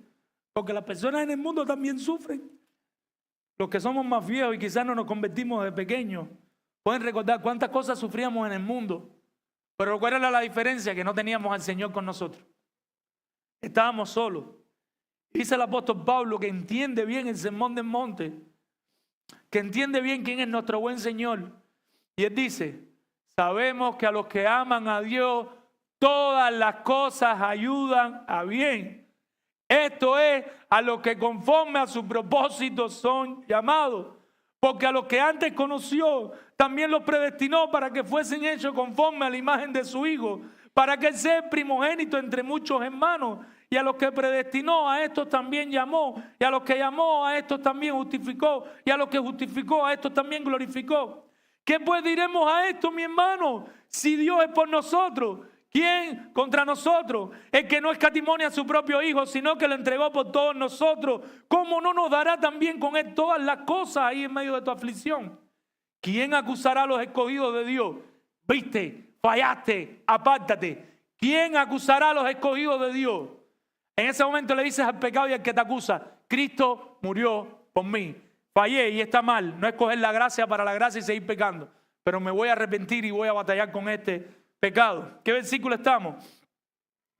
porque las personas en el mundo también sufren. Los que somos más viejos y quizás no nos convertimos de pequeños, pueden recordar cuántas cosas sufríamos en el mundo. Pero ¿cuál era la diferencia? Que no teníamos al Señor con nosotros. Estábamos solos. Dice el apóstol Pablo que entiende bien el sermón del monte, que entiende bien quién es nuestro buen Señor. Y él dice, sabemos que a los que aman a Dios, todas las cosas ayudan a bien. Esto es, a los que conforme a su propósito son llamados. Porque a los que antes conoció, también los predestinó para que fuesen hechos conforme a la imagen de su Hijo, para que él sea el primogénito entre muchos hermanos. Y a los que predestinó, a estos también llamó. Y a los que llamó, a estos también justificó. Y a los que justificó, a estos también glorificó. ¿Qué pues diremos a esto, mi hermano? Si Dios es por nosotros, ¿quién contra nosotros? El que no escatimó a su propio Hijo, sino que lo entregó por todos nosotros. ¿Cómo no nos dará también con él todas las cosas ahí en medio de tu aflicción? ¿Quién acusará a los escogidos de Dios? Viste, fallaste, apártate. ¿Quién acusará a los escogidos de Dios? En ese momento le dices al pecado y al que te acusa, Cristo murió por mí. Fallé y está mal. No escoger la gracia para la gracia y seguir pecando. Pero me voy a arrepentir y voy a batallar con este pecado. ¿Qué versículo estamos?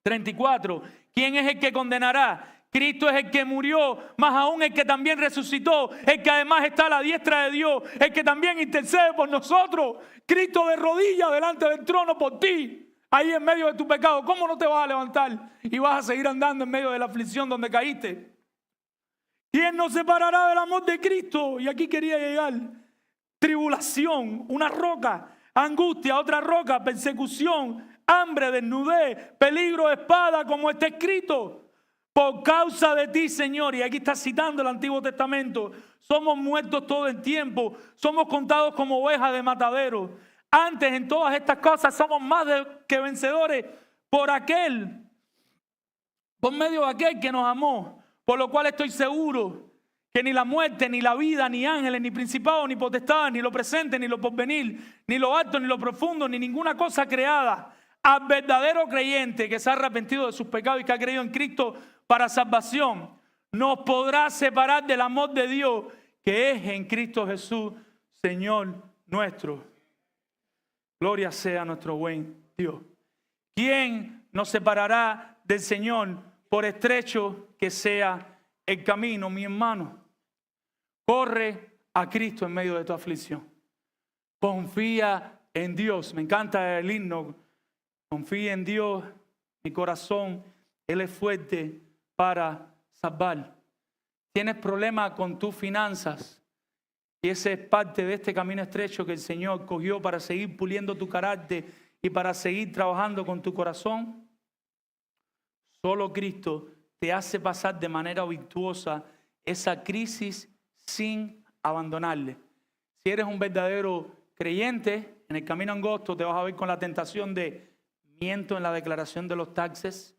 34. ¿Quién es el que condenará? Cristo es el que murió, más aún el que también resucitó, el que además está a la diestra de Dios, el que también intercede por nosotros. Cristo de rodillas delante del trono por ti, ahí en medio de tu pecado. ¿Cómo no te vas a levantar y vas a seguir andando en medio de la aflicción donde caíste? ¿Quién nos separará del amor de Cristo? Y aquí quería llegar. Tribulación, una roca; angustia, otra roca; persecución, hambre, desnudez, peligro, espada, como está escrito. Por causa de ti, Señor, y aquí está citando el Antiguo Testamento, somos muertos todo el tiempo, somos contados como ovejas de matadero. Antes, en todas estas cosas, somos más que vencedores por medio de aquel que nos amó. Por lo cual estoy seguro que ni la muerte, ni la vida, ni ángeles, ni principados, ni potestades, ni lo presente, ni lo porvenir, ni lo alto, ni lo profundo, ni ninguna cosa creada, al verdadero creyente que se ha arrepentido de sus pecados y que ha creído en Cristo para salvación, nos podrá separar del amor de Dios que es en Cristo Jesús, Señor nuestro. Gloria sea a nuestro buen Dios. ¿Quién nos separará del Señor, por estrecho que sea el camino? Mi hermano, corre a Cristo en medio de tu aflicción. Confía en Dios. Me encanta el himno. Confía en Dios, mi corazón, Él es fuerte para salvar. Tienes problemas con tus finanzas y ese es parte de este camino estrecho que el Señor cogió para seguir puliendo tu carácter y para seguir trabajando con tu corazón. Solo Cristo te hace pasar de manera virtuosa esa crisis sin abandonarle. Si eres un verdadero creyente, en el camino angosto te vas a ver con la tentación de miento en la declaración de los taxes,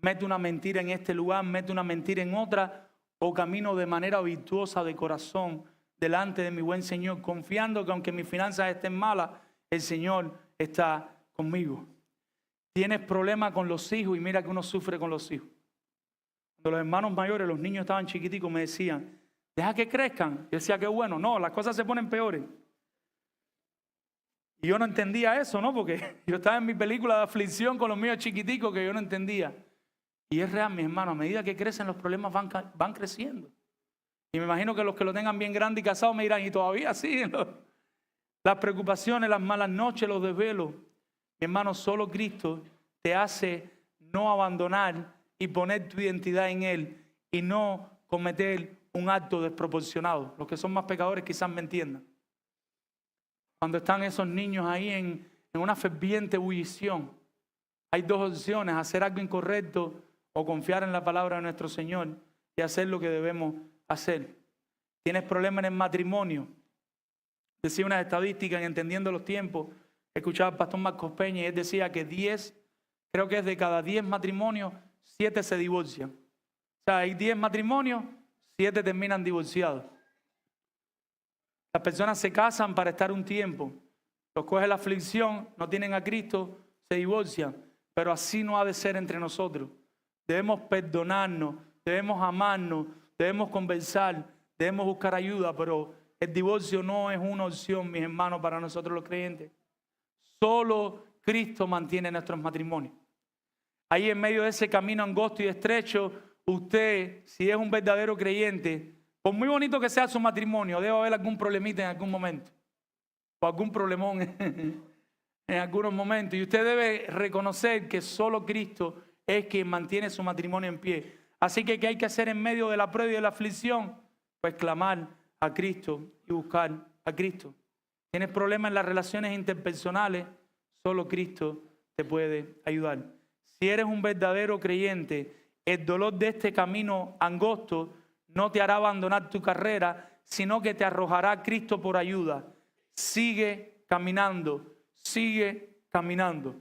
mete una mentira en este lugar, mete una mentira en otra, o camino de manera virtuosa de corazón delante de mi buen Señor, confiando que aunque mis finanzas estén malas, el Señor está conmigo. Tienes problemas con los hijos y mira que uno sufre con los hijos. Cuando los hermanos mayores, los niños estaban chiquiticos, me decían, deja que crezcan. Yo decía, qué bueno. No, las cosas se ponen peores. Y yo no entendía eso, ¿no? Porque yo estaba en mi película de aflicción con los míos chiquiticos que yo no entendía. Y es real, mis hermanos, a medida que crecen los problemas van creciendo. Y me imagino que los que lo tengan bien grande y casados me dirán, y todavía siguen las preocupaciones, las malas noches, los desvelos. Mi hermano, solo Cristo te hace no abandonar y poner tu identidad en Él y no cometer un acto desproporcionado. Los que son más pecadores quizás me entiendan. Cuando están esos niños ahí en una ferviente ebullición, hay dos opciones: hacer algo incorrecto o confiar en la palabra de nuestro Señor y hacer lo que debemos hacer. Tienes problemas en el matrimonio. Decía unas estadísticas en Entendiendo los Tiempos. Escuchaba al pastor Marcos Peña y él decía que creo que es de cada 10 matrimonios, 7 se divorcian. O sea, hay 10 matrimonios, 7 terminan divorciados. Las personas se casan para estar un tiempo. Los coge la aflicción, no tienen a Cristo, se divorcian. Pero así no ha de ser entre nosotros. Debemos perdonarnos, debemos amarnos, debemos conversar, debemos buscar ayuda, pero el divorcio no es una opción, mis hermanos, para nosotros los creyentes. Solo Cristo mantiene nuestros matrimonios. Ahí en medio de ese camino angosto y estrecho, usted, si es un verdadero creyente, por muy bonito que sea su matrimonio, debe haber algún problemita en algún momento, o algún problemón en algunos momentos. Y usted debe reconocer que solo Cristo es quien mantiene su matrimonio en pie. Así que, ¿qué hay que hacer en medio de la prueba y de la aflicción? Pues clamar a Cristo y buscar a Cristo. Tienes problemas en las relaciones interpersonales, solo Cristo te puede ayudar. Si eres un verdadero creyente, el dolor de este camino angosto no te hará abandonar tu carrera, sino que te arrojará a Cristo por ayuda. Sigue caminando, sigue caminando.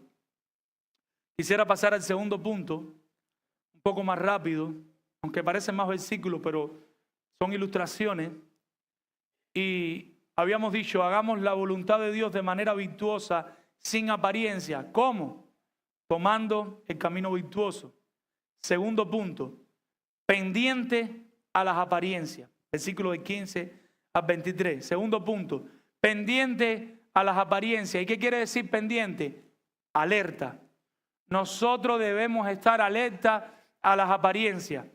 Quisiera pasar al segundo punto, un poco más rápido, aunque parecen más versículos, pero son ilustraciones. Y habíamos dicho, hagamos la voluntad de Dios de manera virtuosa, sin apariencia. ¿Cómo? tomando el camino virtuoso. Segundo punto, pendiente a las apariencias. Versículos de 15 al 23. Segundo punto, pendiente a las apariencias. ¿Y qué quiere decir pendiente? Alerta. Nosotros debemos estar alerta a las apariencias,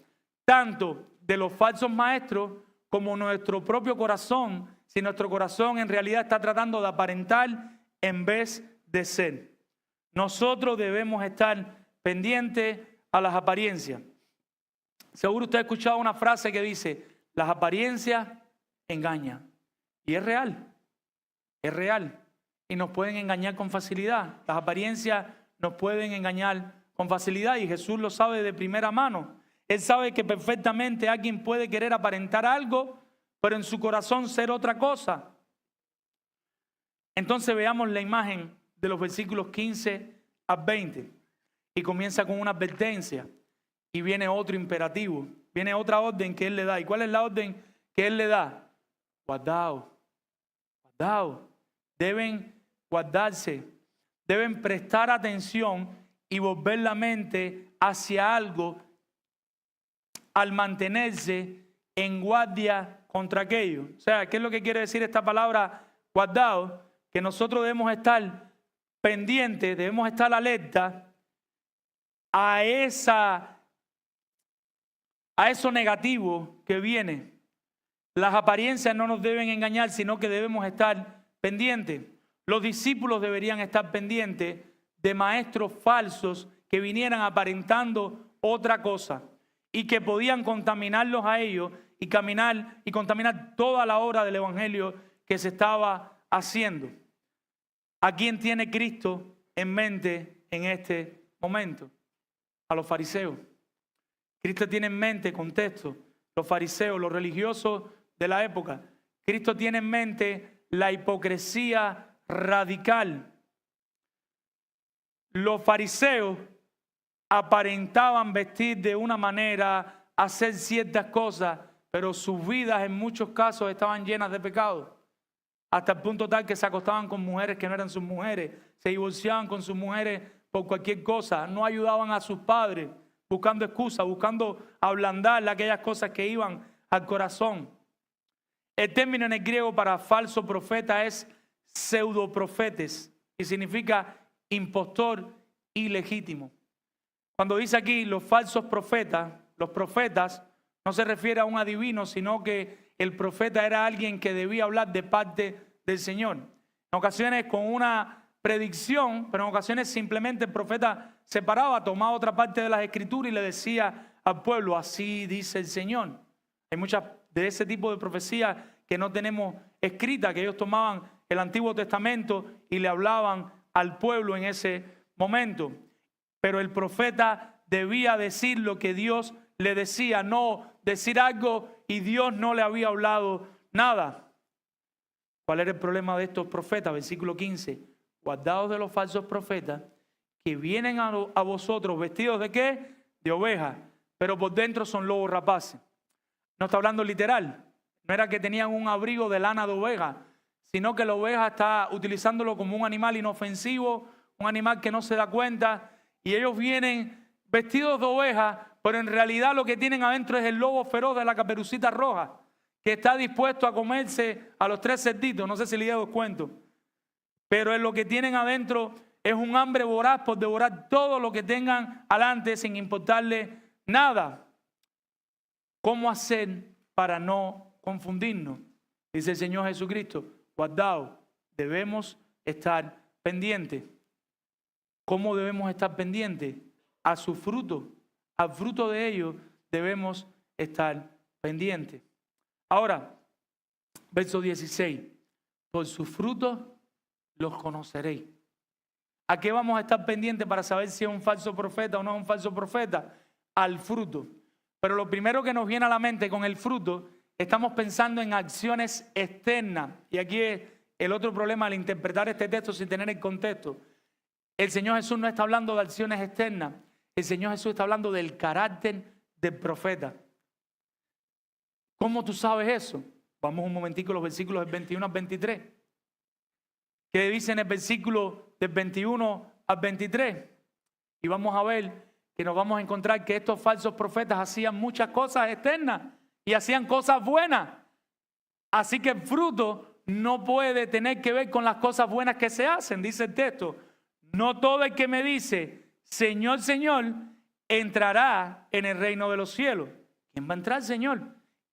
tanto de los falsos maestros como nuestro propio corazón, si nuestro corazón en realidad está tratando de aparentar en vez de ser. Nosotros debemos estar pendientes a las apariencias. Seguro usted ha escuchado una frase que dice, las apariencias engañan. Y es real, es real. Y nos pueden engañar con facilidad. Las apariencias nos pueden engañar con facilidad y Jesús lo sabe de primera mano. Él sabe que perfectamente alguien puede querer aparentar algo, pero en su corazón ser otra cosa. Entonces veamos la imagen de los versículos 15 a 20. Y comienza con una advertencia. Y viene otro imperativo. Viene otra orden que Él le da. ¿Y cuál es la orden que Él le da? Guardaos. Guardaos. Deben guardarse. Deben prestar atención y volver la mente hacia algo al mantenerse en guardia contra aquello. O sea, ¿qué es lo que quiere decir esta palabra guardado? Que nosotros debemos estar pendientes, debemos estar alerta a eso negativo que viene. Las apariencias no nos deben engañar, sino que debemos estar pendientes. Los discípulos deberían estar pendientes de maestros falsos que vinieran aparentando otra cosa y que podían contaminarlos a ellos y contaminar toda la obra del evangelio que se estaba haciendo. ¿A quién tiene Cristo en mente en este momento? A los fariseos. Cristo tiene en mente, contexto, los fariseos, los religiosos de la época. Cristo tiene en mente la hipocresía radical. Los fariseos aparentaban vestir de una manera, hacer ciertas cosas, pero sus vidas en muchos casos estaban llenas de pecado. Hasta el punto tal que se acostaban con mujeres que no eran sus mujeres, se divorciaban con sus mujeres por cualquier cosa, no ayudaban a sus padres, buscando excusas, buscando ablandar aquellas cosas que iban al corazón. El término en el griego para falso profeta es pseudoprofetes y significa impostor ilegítimo. Cuando dice aquí los falsos profetas, los profetas, no se refiere a un adivino, sino que el profeta era alguien que debía hablar de parte del Señor. En ocasiones con una predicción, pero en ocasiones simplemente el profeta se paraba, tomaba otra parte de las escrituras y le decía al pueblo, así dice el Señor. Hay muchas de ese tipo de profecías que no tenemos escritas, que ellos tomaban el Antiguo Testamento y le hablaban al pueblo en ese momento. Pero el profeta debía decir lo que Dios le decía, no decir algo y Dios no le había hablado nada. ¿Cuál era el problema de estos profetas? Versículo 15. Guardaos de los falsos profetas que vienen a vosotros vestidos ¿de qué? De ovejas, pero por dentro son lobos rapaces. No está hablando literal. No era que tenían un abrigo de lana de oveja, sino que la oveja está utilizándolo como un animal inofensivo, un animal que no se da cuenta, y ellos vienen vestidos de oveja, pero en realidad lo que tienen adentro es el lobo feroz de la Caperucita Roja, que está dispuesto a comerse a los 3 cerditos, no sé si les cuento, pero lo que tienen adentro es un hambre voraz por devorar todo lo que tengan adelante sin importarle nada. ¿Cómo hacer para no confundirnos? Dice el Señor Jesucristo, guardaos, debemos estar pendientes. ¿Cómo debemos estar pendientes? A su fruto, al fruto de ellos debemos estar pendientes. Ahora, verso 16, por sus frutos los conoceréis. ¿A qué vamos a estar pendientes para saber si es un falso profeta o no es un falso profeta? Al fruto. Pero lo primero que nos viene a la mente con el fruto, estamos pensando en acciones externas. Y aquí es el otro problema al interpretar este texto sin tener el contexto. El Señor Jesús no está hablando de acciones externas. El Señor Jesús está hablando del carácter del profeta. ¿Cómo tú sabes eso? Vamos un momentico a los versículos del 21 al 23. ¿Qué dice en el versículo del 21 al 23? Y vamos a ver que nos vamos a encontrar que estos falsos profetas hacían muchas cosas externas y hacían cosas buenas. Así que el fruto no puede tener que ver con las cosas buenas que se hacen, dice el texto. No todo el que me dice, Señor, Señor, entrará en el reino de los cielos. ¿Quién va a entrar, Señor?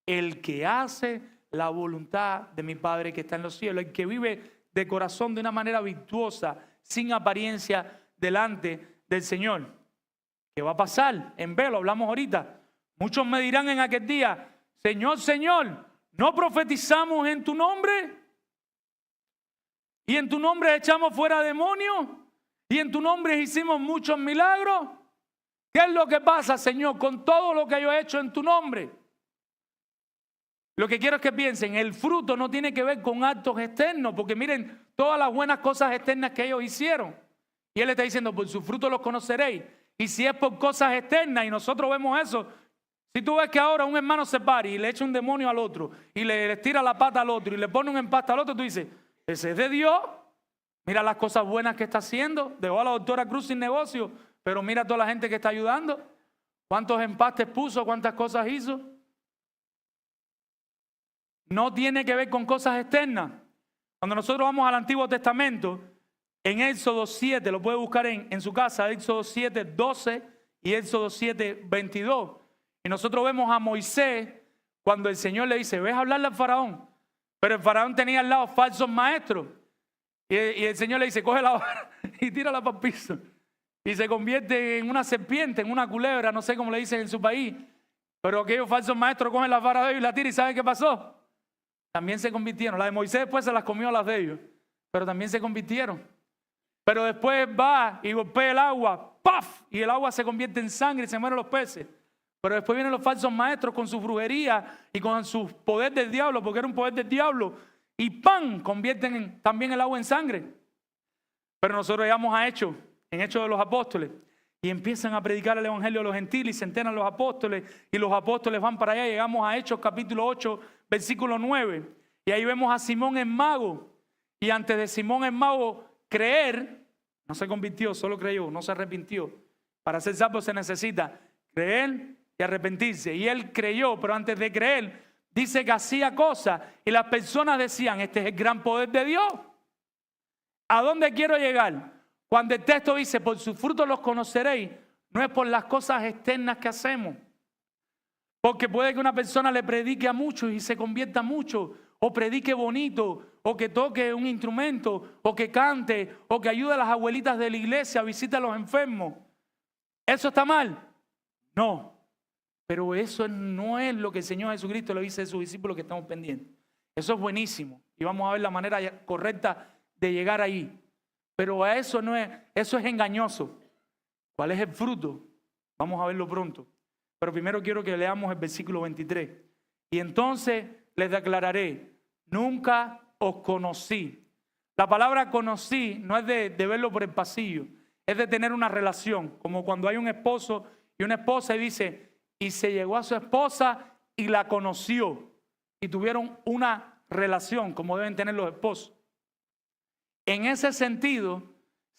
El que hace la voluntad de mi Padre que está en los cielos, el que vive de corazón de una manera virtuosa, sin apariencia delante del Señor. ¿Qué va a pasar? En velo, hablamos ahorita. Muchos me dirán en aquel día, Señor, Señor, ¿no profetizamos en tu nombre? ¿Y en tu nombre echamos fuera demonios? ¿Y en tu nombre hicimos muchos milagros? ¿Qué es lo que pasa, Señor, con todo lo que yo he hecho en tu nombre? Lo que quiero es que piensen, el fruto no tiene que ver con actos externos, porque miren todas las buenas cosas externas que ellos hicieron. Y Él está diciendo, por su fruto los conoceréis. Y si es por cosas externas y nosotros vemos eso, si tú ves que ahora un hermano se para y le echa un demonio al otro y le tira la pata al otro y le pone un empaste al otro, tú dices, ese es de Dios. Mira las cosas buenas que está haciendo. Dejó a la doctora Cruz sin negocio, pero mira a toda la gente que está ayudando. ¿Cuántos empastes puso? ¿Cuántas cosas hizo? No tiene que ver con cosas externas. Cuando nosotros vamos al Antiguo Testamento, en Éxodo 7, lo puede buscar en su casa, Éxodo 7, 12 y Éxodo 7, 22. Y nosotros vemos a Moisés cuando el Señor le dice, ves a hablarle al faraón. Pero el faraón tenía al lado falsos maestros. Y el Señor le dice, coge la vara y tírala para el piso. Y se convierte en una serpiente, en una culebra, no sé cómo le dicen en su país. Pero aquellos falsos maestros cogen las varas de ellos y la tiran y ¿saben qué pasó? También se convirtieron. La de Moisés después se las comió las de ellos. Pero también se convirtieron. Pero después va y golpea el agua. ¡Paf! Y el agua se convierte en sangre y se mueren los peces. Pero después vienen los falsos maestros con su brujería y con su poder del diablo, porque era un poder del diablo. Y ¡pam! Convierten también el agua en sangre. Pero nosotros llegamos a Hechos, en Hechos de los Apóstoles. Y empiezan a predicar el evangelio a los gentiles y se enteran los apóstoles. Y los apóstoles van para allá. Llegamos a Hechos capítulo 8, versículo 9. Y ahí vemos a Simón el mago. Y antes de Simón el mago creer, no se convirtió, solo creyó, no se arrepintió. Para ser salvo se necesita creer y arrepentirse. Y él creyó, pero antes de creer, dice que hacía cosas. Y las personas decían, este es el gran poder de Dios. ¿A dónde quiero llegar? Cuando el texto dice, por sus frutos los conoceréis, no es por las cosas externas que hacemos. Porque puede que una persona le predique a muchos y se convierta mucho, o predique bonito, o que toque un instrumento, o que cante, o que ayude a las abuelitas de la iglesia, visite a los enfermos. ¿Eso está mal? No. Pero eso no es lo que el Señor Jesucristo le dice a sus discípulos que estamos pendientes. Eso es buenísimo. Y vamos a ver la manera correcta de llegar ahí. Pero a eso no es, eso es engañoso. ¿Cuál es el fruto? Vamos a verlo pronto. Pero primero quiero que leamos el versículo 23. Y entonces les declararé, nunca os conocí. La palabra conocí no es de verlo por el pasillo, es de tener una relación. Como cuando hay un esposo y una esposa y dice, y se llegó a su esposa y la conoció. Y tuvieron una relación, como deben tener los esposos. En ese sentido,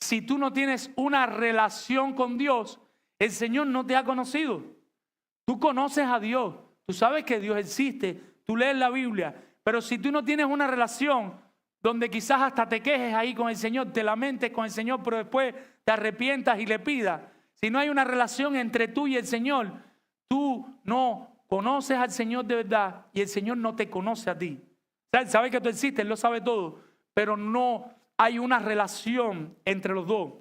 si tú no tienes una relación con Dios, el Señor no te ha conocido. Tú conoces a Dios, tú sabes que Dios existe, tú lees la Biblia, pero si tú no tienes una relación donde quizás hasta te quejes ahí con el Señor, te lamentes con el Señor, pero después te arrepientas y le pidas, si no hay una relación entre tú y el Señor, tú no conoces al Señor de verdad y el Señor no te conoce a ti. Sabe que tú existes, Él lo sabe todo, pero no hay una relación entre los dos.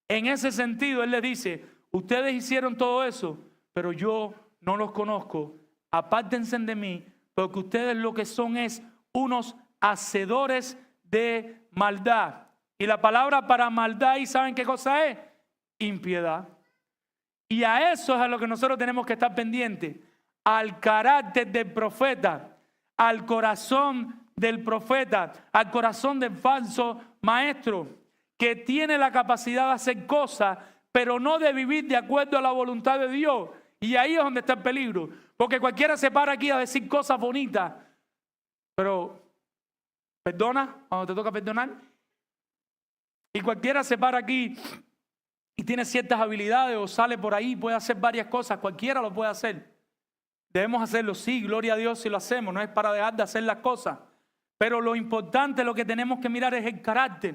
En ese sentido, Él les dice, ustedes hicieron todo eso, pero yo no los conozco. Apártense de mí, porque ustedes lo que son es unos hacedores de maldad. Y la palabra para maldad, ¿y saben qué cosa es? Impiedad. Y a eso es a lo que nosotros tenemos que estar pendientes. Al carácter del profeta, al corazón del profeta, al corazón del falso maestro, que tiene la capacidad de hacer cosas, pero no de vivir de acuerdo a la voluntad de Dios. Y ahí es donde está el peligro. Porque cualquiera se para aquí a decir cosas bonitas, pero ¿perdona cuando te toca perdonar? Y cualquiera se para aquí y tiene ciertas habilidades o sale por ahí, puede hacer varias cosas, cualquiera lo puede hacer. Debemos hacerlo, sí, gloria a Dios si lo hacemos, no es para dejar de hacer las cosas. Pero lo importante, lo que tenemos que mirar es el carácter.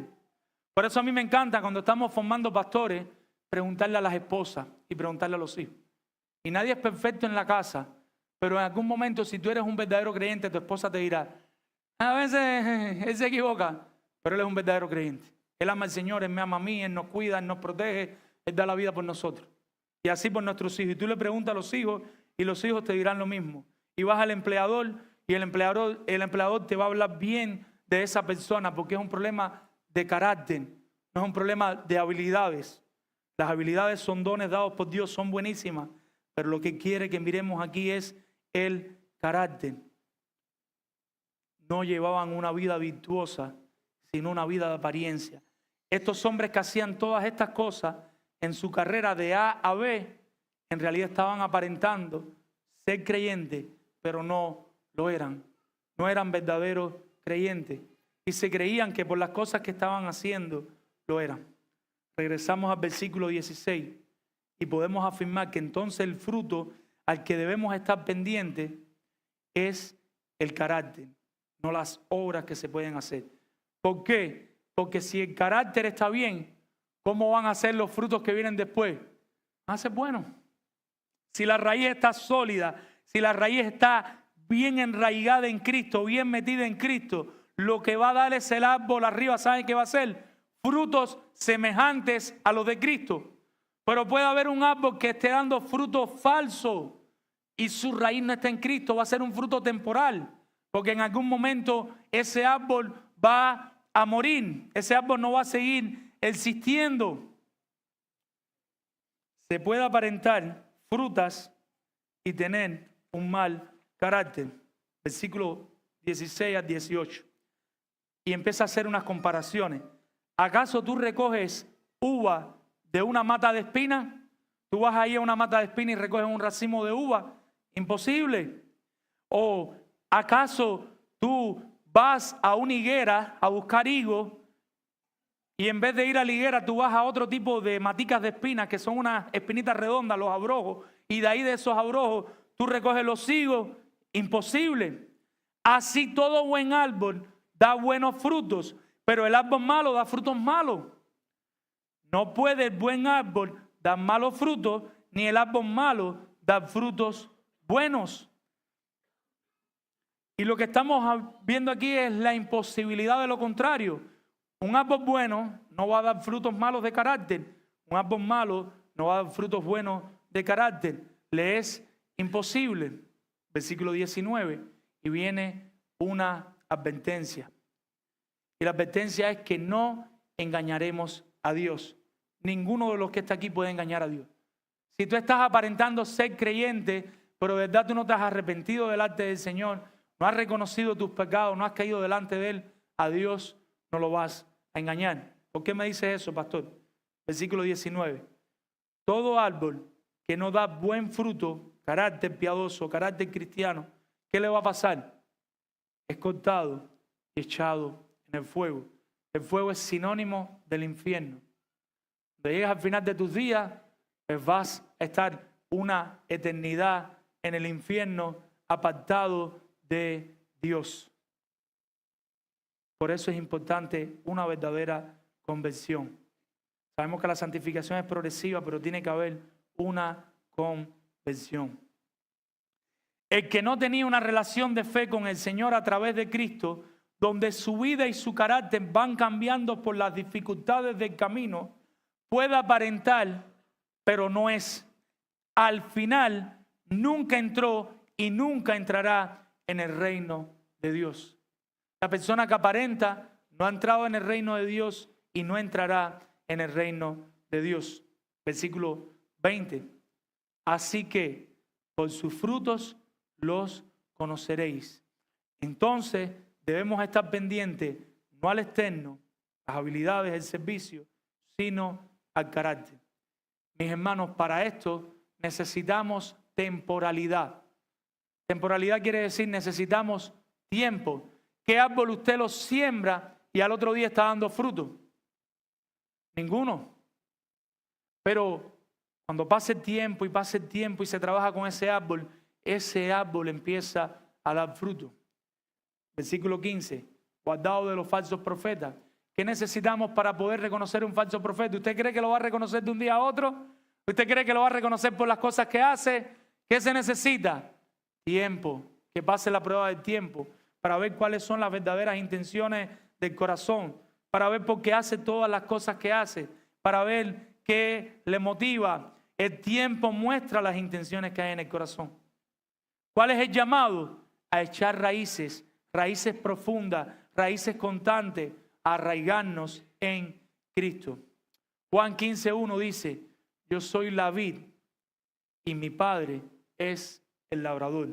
Por eso a mí me encanta cuando estamos formando pastores, preguntarle a las esposas y preguntarle a los hijos. Y nadie es perfecto en la casa, pero en algún momento si tú eres un verdadero creyente, tu esposa te dirá, a veces él se equivoca, pero él es un verdadero creyente. Él ama al Señor, Él me ama a mí, Él nos cuida, Él nos protege, Él da la vida por nosotros. Y así por nuestros hijos. Y tú le preguntas a los hijos y los hijos te dirán lo mismo. Y vas al empleador y el empleador te va a hablar bien de esa persona porque es un problema de carácter, no es un problema de habilidades. Las habilidades son dones dados por Dios, son buenísimas, pero lo que quiere que miremos aquí es el carácter. No llevaban una vida virtuosa, sino una vida de apariencia. Estos hombres que hacían todas estas cosas en su carrera de A a B, en realidad estaban aparentando ser creyentes, pero no lo eran. No eran verdaderos creyentes. Y se creían que por las cosas que estaban haciendo, lo eran. Regresamos al versículo 16 y podemos afirmar que entonces el fruto al que debemos estar pendientes es el carácter, no las obras que se pueden hacer. ¿Por qué? Porque si el carácter está bien, ¿cómo van a ser los frutos que vienen después? Van a ser buenos. Si la raíz está sólida, si la raíz está bien enraigada en Cristo, bien metida en Cristo, lo que va a dar es el árbol arriba, ¿saben qué va a ser? Frutos semejantes a los de Cristo. Pero puede haber un árbol que esté dando frutos falsos y su raíz no está en Cristo, va a ser un fruto temporal, porque en algún momento ese árbol va a morir, ese árbol no va a seguir existiendo. Se puede aparentar frutas y tener un mal carácter. Versículo 16 al 18. Y empieza a hacer unas comparaciones. ¿Acaso tú recoges uva de una mata de espinas? ¿Tú vas ahí a una mata de espinas y recoges un racimo de uva? Imposible. ¿O acaso tú vas a una higuera a buscar higos y en vez de ir a la higuera tú vas a otro tipo de maticas de espinas que son unas espinitas redondas, los abrojos, y de ahí de esos abrojos tú recoges los higos? Imposible. Así todo buen árbol da buenos frutos, pero el árbol malo da frutos malos. No puede el buen árbol dar malos frutos, ni el árbol malo dar frutos buenos. Y lo que estamos viendo aquí es la imposibilidad de lo contrario. Un árbol bueno no va a dar frutos malos de carácter. Un árbol malo no va a dar frutos buenos de carácter. Le es imposible. Versículo 19. Y viene una advertencia. Y la advertencia es que no engañaremos a Dios. Ninguno de los que está aquí puede engañar a Dios. Si tú estás aparentando ser creyente, pero de verdad tú no te has arrepentido delante del Señor, no has reconocido tus pecados, no has caído delante de Él, a Dios no lo vas a engañar. ¿Por qué me dice eso, pastor? Versículo 19. Todo árbol que no da buen fruto, carácter piadoso, carácter cristiano, ¿qué le va a pasar? Es cortado y echado en el fuego. El fuego es sinónimo del infierno. Cuando llegues al final de tus días, pues vas a estar una eternidad en el infierno apartado de Dios. Por eso es importante una verdadera conversión. Sabemos que la santificación es progresiva, pero tiene que haber una conversión. El que no tenía una relación de fe con el Señor a través de Cristo, donde su vida y su carácter van cambiando por las dificultades del camino, puede aparentar, pero no es. Al final, nunca entró y nunca entrará en el reino de Dios. La persona que aparenta no ha entrado en el reino de Dios y no entrará en el reino de Dios. Versículo 20. Así que por sus frutos los conoceréis. Entonces debemos estar pendientes no al externo, las habilidades, el servicio, sino al carácter. Mis hermanos, para esto necesitamos temporalidad. Temporalidad quiere decir necesitamos tiempo. ¿Qué árbol usted lo siembra y al otro día está dando fruto? Ninguno. Pero cuando pase el tiempo y se trabaja con ese árbol empieza a dar fruto. Versículo 15, guardado de los falsos profetas. ¿Qué necesitamos para poder reconocer un falso profeta? ¿Usted cree que lo va a reconocer de un día a otro? ¿Usted cree que lo va a reconocer por las cosas que hace? ¿Qué se necesita? Tiempo, que pase la prueba del tiempo, para ver cuáles son las verdaderas intenciones del corazón, para ver por qué hace todas las cosas que hace, para ver qué le motiva. El tiempo muestra las intenciones que hay en el corazón. ¿Cuál es el llamado? A echar raíces, raíces profundas, raíces constantes, a arraigarnos en Cristo. Juan 15:1 dice, yo soy la vid y mi Padre es el labrador.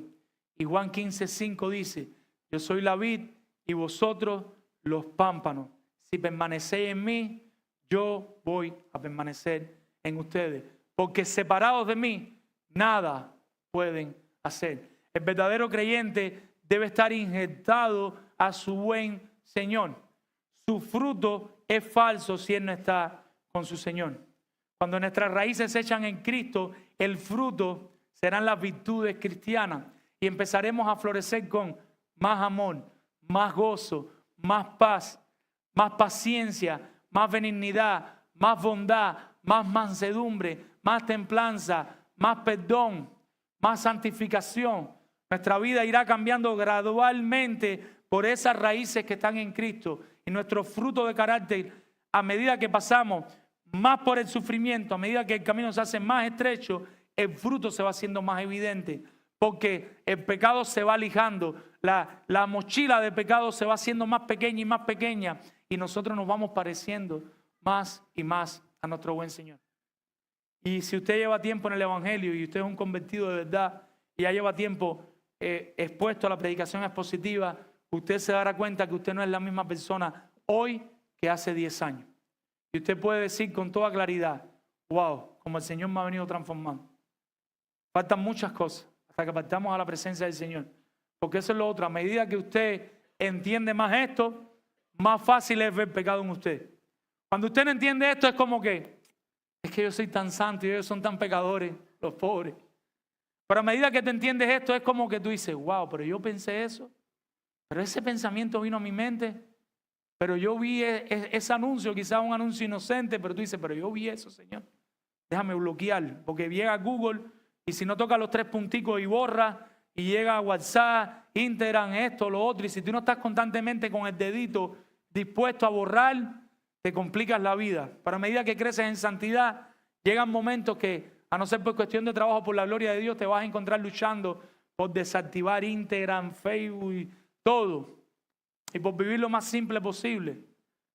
Y Juan 15:5 dice, yo soy la vid y vosotros los pámpanos. Si permanecéis en mí, yo voy a permanecer en ustedes. Porque separados de mí, nada pueden hacer. El verdadero creyente debe estar injertado a su buen Señor. Su fruto es falso si él no está con su Señor. Cuando nuestras raíces se echan en Cristo, el fruto serán las virtudes cristianas y empezaremos a florecer con más amor, más gozo, más paz, más paciencia, más benignidad, más bondad, más mansedumbre, más templanza, más perdón, más santificación. Nuestra vida irá cambiando gradualmente por esas raíces que están en Cristo y nuestro fruto de carácter, a medida que pasamos más por el sufrimiento, a medida que el camino se hace más estrecho, el fruto se va haciendo más evidente, porque el pecado se va lijando, la mochila de pecado se va haciendo más pequeña y más pequeña, y nosotros nos vamos pareciendo más y más a nuestro buen Señor. Y si usted lleva tiempo en el Evangelio y usted es un convertido de verdad y ya lleva tiempo expuesto a la predicación expositiva, usted se dará cuenta que usted no es la misma persona hoy que hace 10 años. Y usted puede decir con toda claridad, wow, como el Señor me ha venido transformando. Faltan muchas cosas hasta que partamos a la presencia del Señor. Porque eso es lo otro. A medida que usted entiende más esto, más fácil es ver pecado en usted. Cuando usted no entiende esto, es como que, es que yo soy tan santo y ellos son tan pecadores, los pobres. Pero a medida que te entiendes esto, es como que tú dices, wow, pero yo pensé eso. Pero ese pensamiento vino a mi mente. Pero yo vi ese anuncio, quizás un anuncio inocente, pero tú dices, pero yo vi eso, Señor. Déjame bloquear, porque llega a Google y si no toca los 3 punticos y borra, y llega a WhatsApp, Instagram, esto, lo otro, y si tú no estás constantemente con el dedito dispuesto a borrar, te complicas la vida. Pero a medida que creces en santidad, llegan momentos que, a no ser por cuestión de trabajo, por la gloria de Dios, te vas a encontrar luchando por desactivar Instagram, Facebook y todo. Y por vivir lo más simple posible.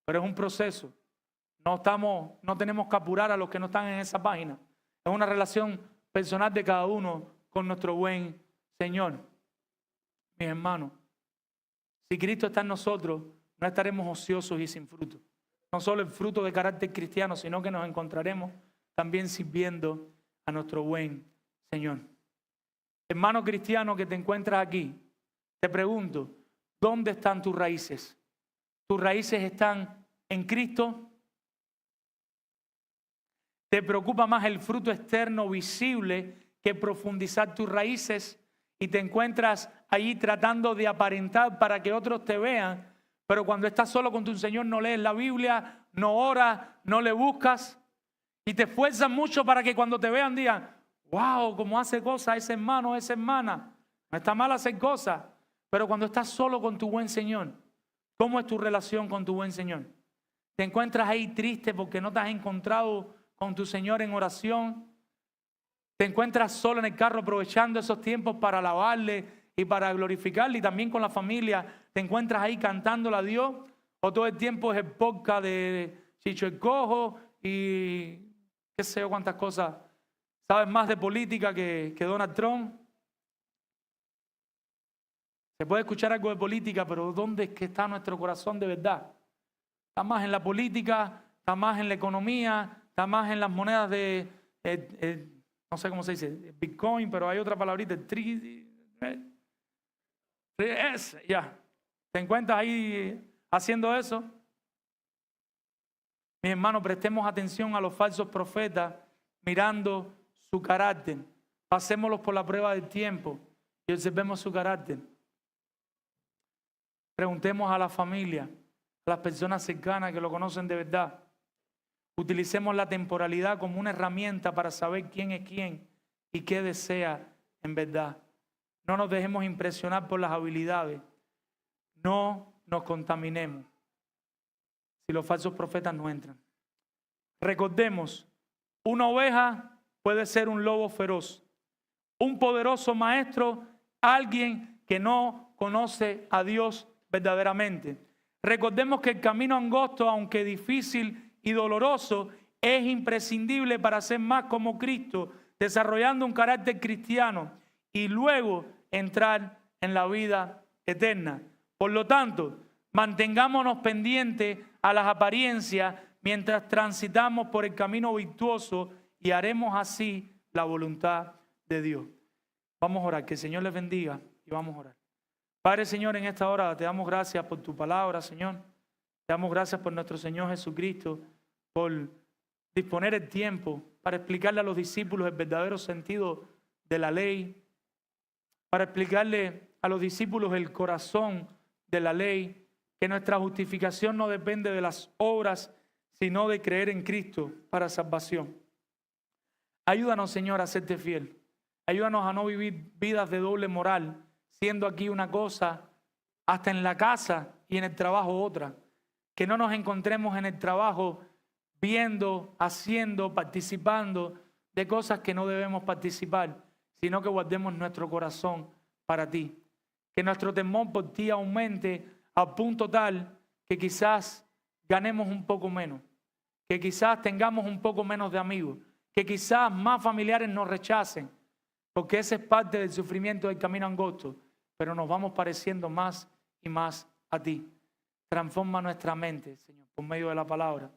Pero es un proceso. No tenemos que apurar a los que no están en esa página. Es una relación personal de cada uno con nuestro buen Señor. Mis hermanos, si Cristo está en nosotros, no estaremos ociosos y sin fruto. No solo el fruto de carácter cristiano, sino que nos encontraremos también sirviendo a nuestro buen Señor. Hermano cristiano que te encuentras aquí, te pregunto, ¿dónde están tus raíces? ¿Tus raíces están en Cristo? ¿Te preocupa más el fruto externo visible que profundizar tus raíces? Y te encuentras allí tratando de aparentar para que otros te vean, pero cuando estás solo con tu Señor no lees la Biblia, no oras, no le buscas y te esfuerzas mucho para que cuando te vean digan, wow, cómo hace cosas ese hermano, esa hermana. No está mal hacer cosas, pero cuando estás solo con tu buen Señor, ¿cómo es tu relación con tu buen Señor? ¿Te encuentras ahí triste porque no te has encontrado con tu Señor en oración? ¿Te encuentras solo en el carro aprovechando esos tiempos para alabarle y para glorificarle? Y también con la familia, ¿te encuentras ahí cantándole a Dios? ¿O todo el tiempo es el podcast de Chicho el Cojo y qué sé yo cuántas cosas? ¿Sabes más de política que Donald Trump? Se puede escuchar algo de política, pero ¿dónde es que está nuestro corazón de verdad? Está más en la política, está más en la economía, está más en las monedas de... no sé cómo se dice, Bitcoin, pero hay otra palabrita, ya. ¿Te encuentras ahí haciendo eso? Mis hermanos, prestemos atención a los falsos profetas mirando su carácter. Pasémoslos por la prueba del tiempo y observemos su carácter. Preguntemos a la familia, a las personas cercanas que lo conocen de verdad. Utilicemos la temporalidad como una herramienta para saber quién es quién y qué desea en verdad. No nos dejemos impresionar por las habilidades. No nos contaminemos si los falsos profetas no entran. Recordemos, una oveja puede ser un lobo feroz. Un poderoso maestro, alguien que no conoce a Dios verdaderamente. Recordemos que el camino angosto, aunque difícil y doloroso, es imprescindible para ser más como Cristo, desarrollando un carácter cristiano y luego entrar en la vida eterna. Por lo tanto, mantengámonos pendientes a las apariencias mientras transitamos por el camino virtuoso y haremos así la voluntad de Dios. Vamos a orar, que el Señor les bendiga y vamos a orar. Padre, Señor, en esta hora te damos gracias por tu palabra, Señor. Te damos gracias por nuestro Señor Jesucristo, por disponer el tiempo para explicarle a los discípulos el verdadero sentido de la ley, para explicarle a los discípulos el corazón de la ley, que nuestra justificación no depende de las obras, sino de creer en Cristo para salvación. Ayúdanos, Señor, a serte fiel. Ayúdanos a no vivir vidas de doble moral, siendo aquí una cosa, hasta en la casa y en el trabajo otra. Que no nos encontremos en el trabajo viendo, haciendo, participando de cosas que no debemos participar, sino que guardemos nuestro corazón para ti. Que nuestro temor por ti aumente a punto tal que quizás ganemos un poco menos, que quizás tengamos un poco menos de amigos, que quizás más familiares nos rechacen, porque ese es parte del sufrimiento del camino angosto, pero nos vamos pareciendo más y más a ti. Transforma nuestra mente, Señor, por medio de la palabra,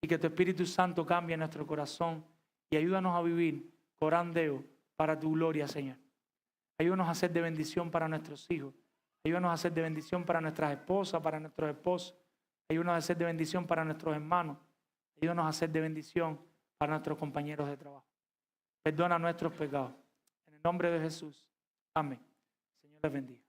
y que tu Espíritu Santo cambie nuestro corazón y ayúdanos a vivir corandeo para tu gloria, Señor. Ayúdanos a ser de bendición para nuestros hijos. Ayúdanos a ser de bendición para nuestras esposas, para nuestros esposos. Ayúdanos a ser de bendición para nuestros hermanos. Ayúdanos a ser de bendición para nuestros compañeros de trabajo. Perdona nuestros pecados. En el nombre de Jesús. Amén. Señor les bendiga.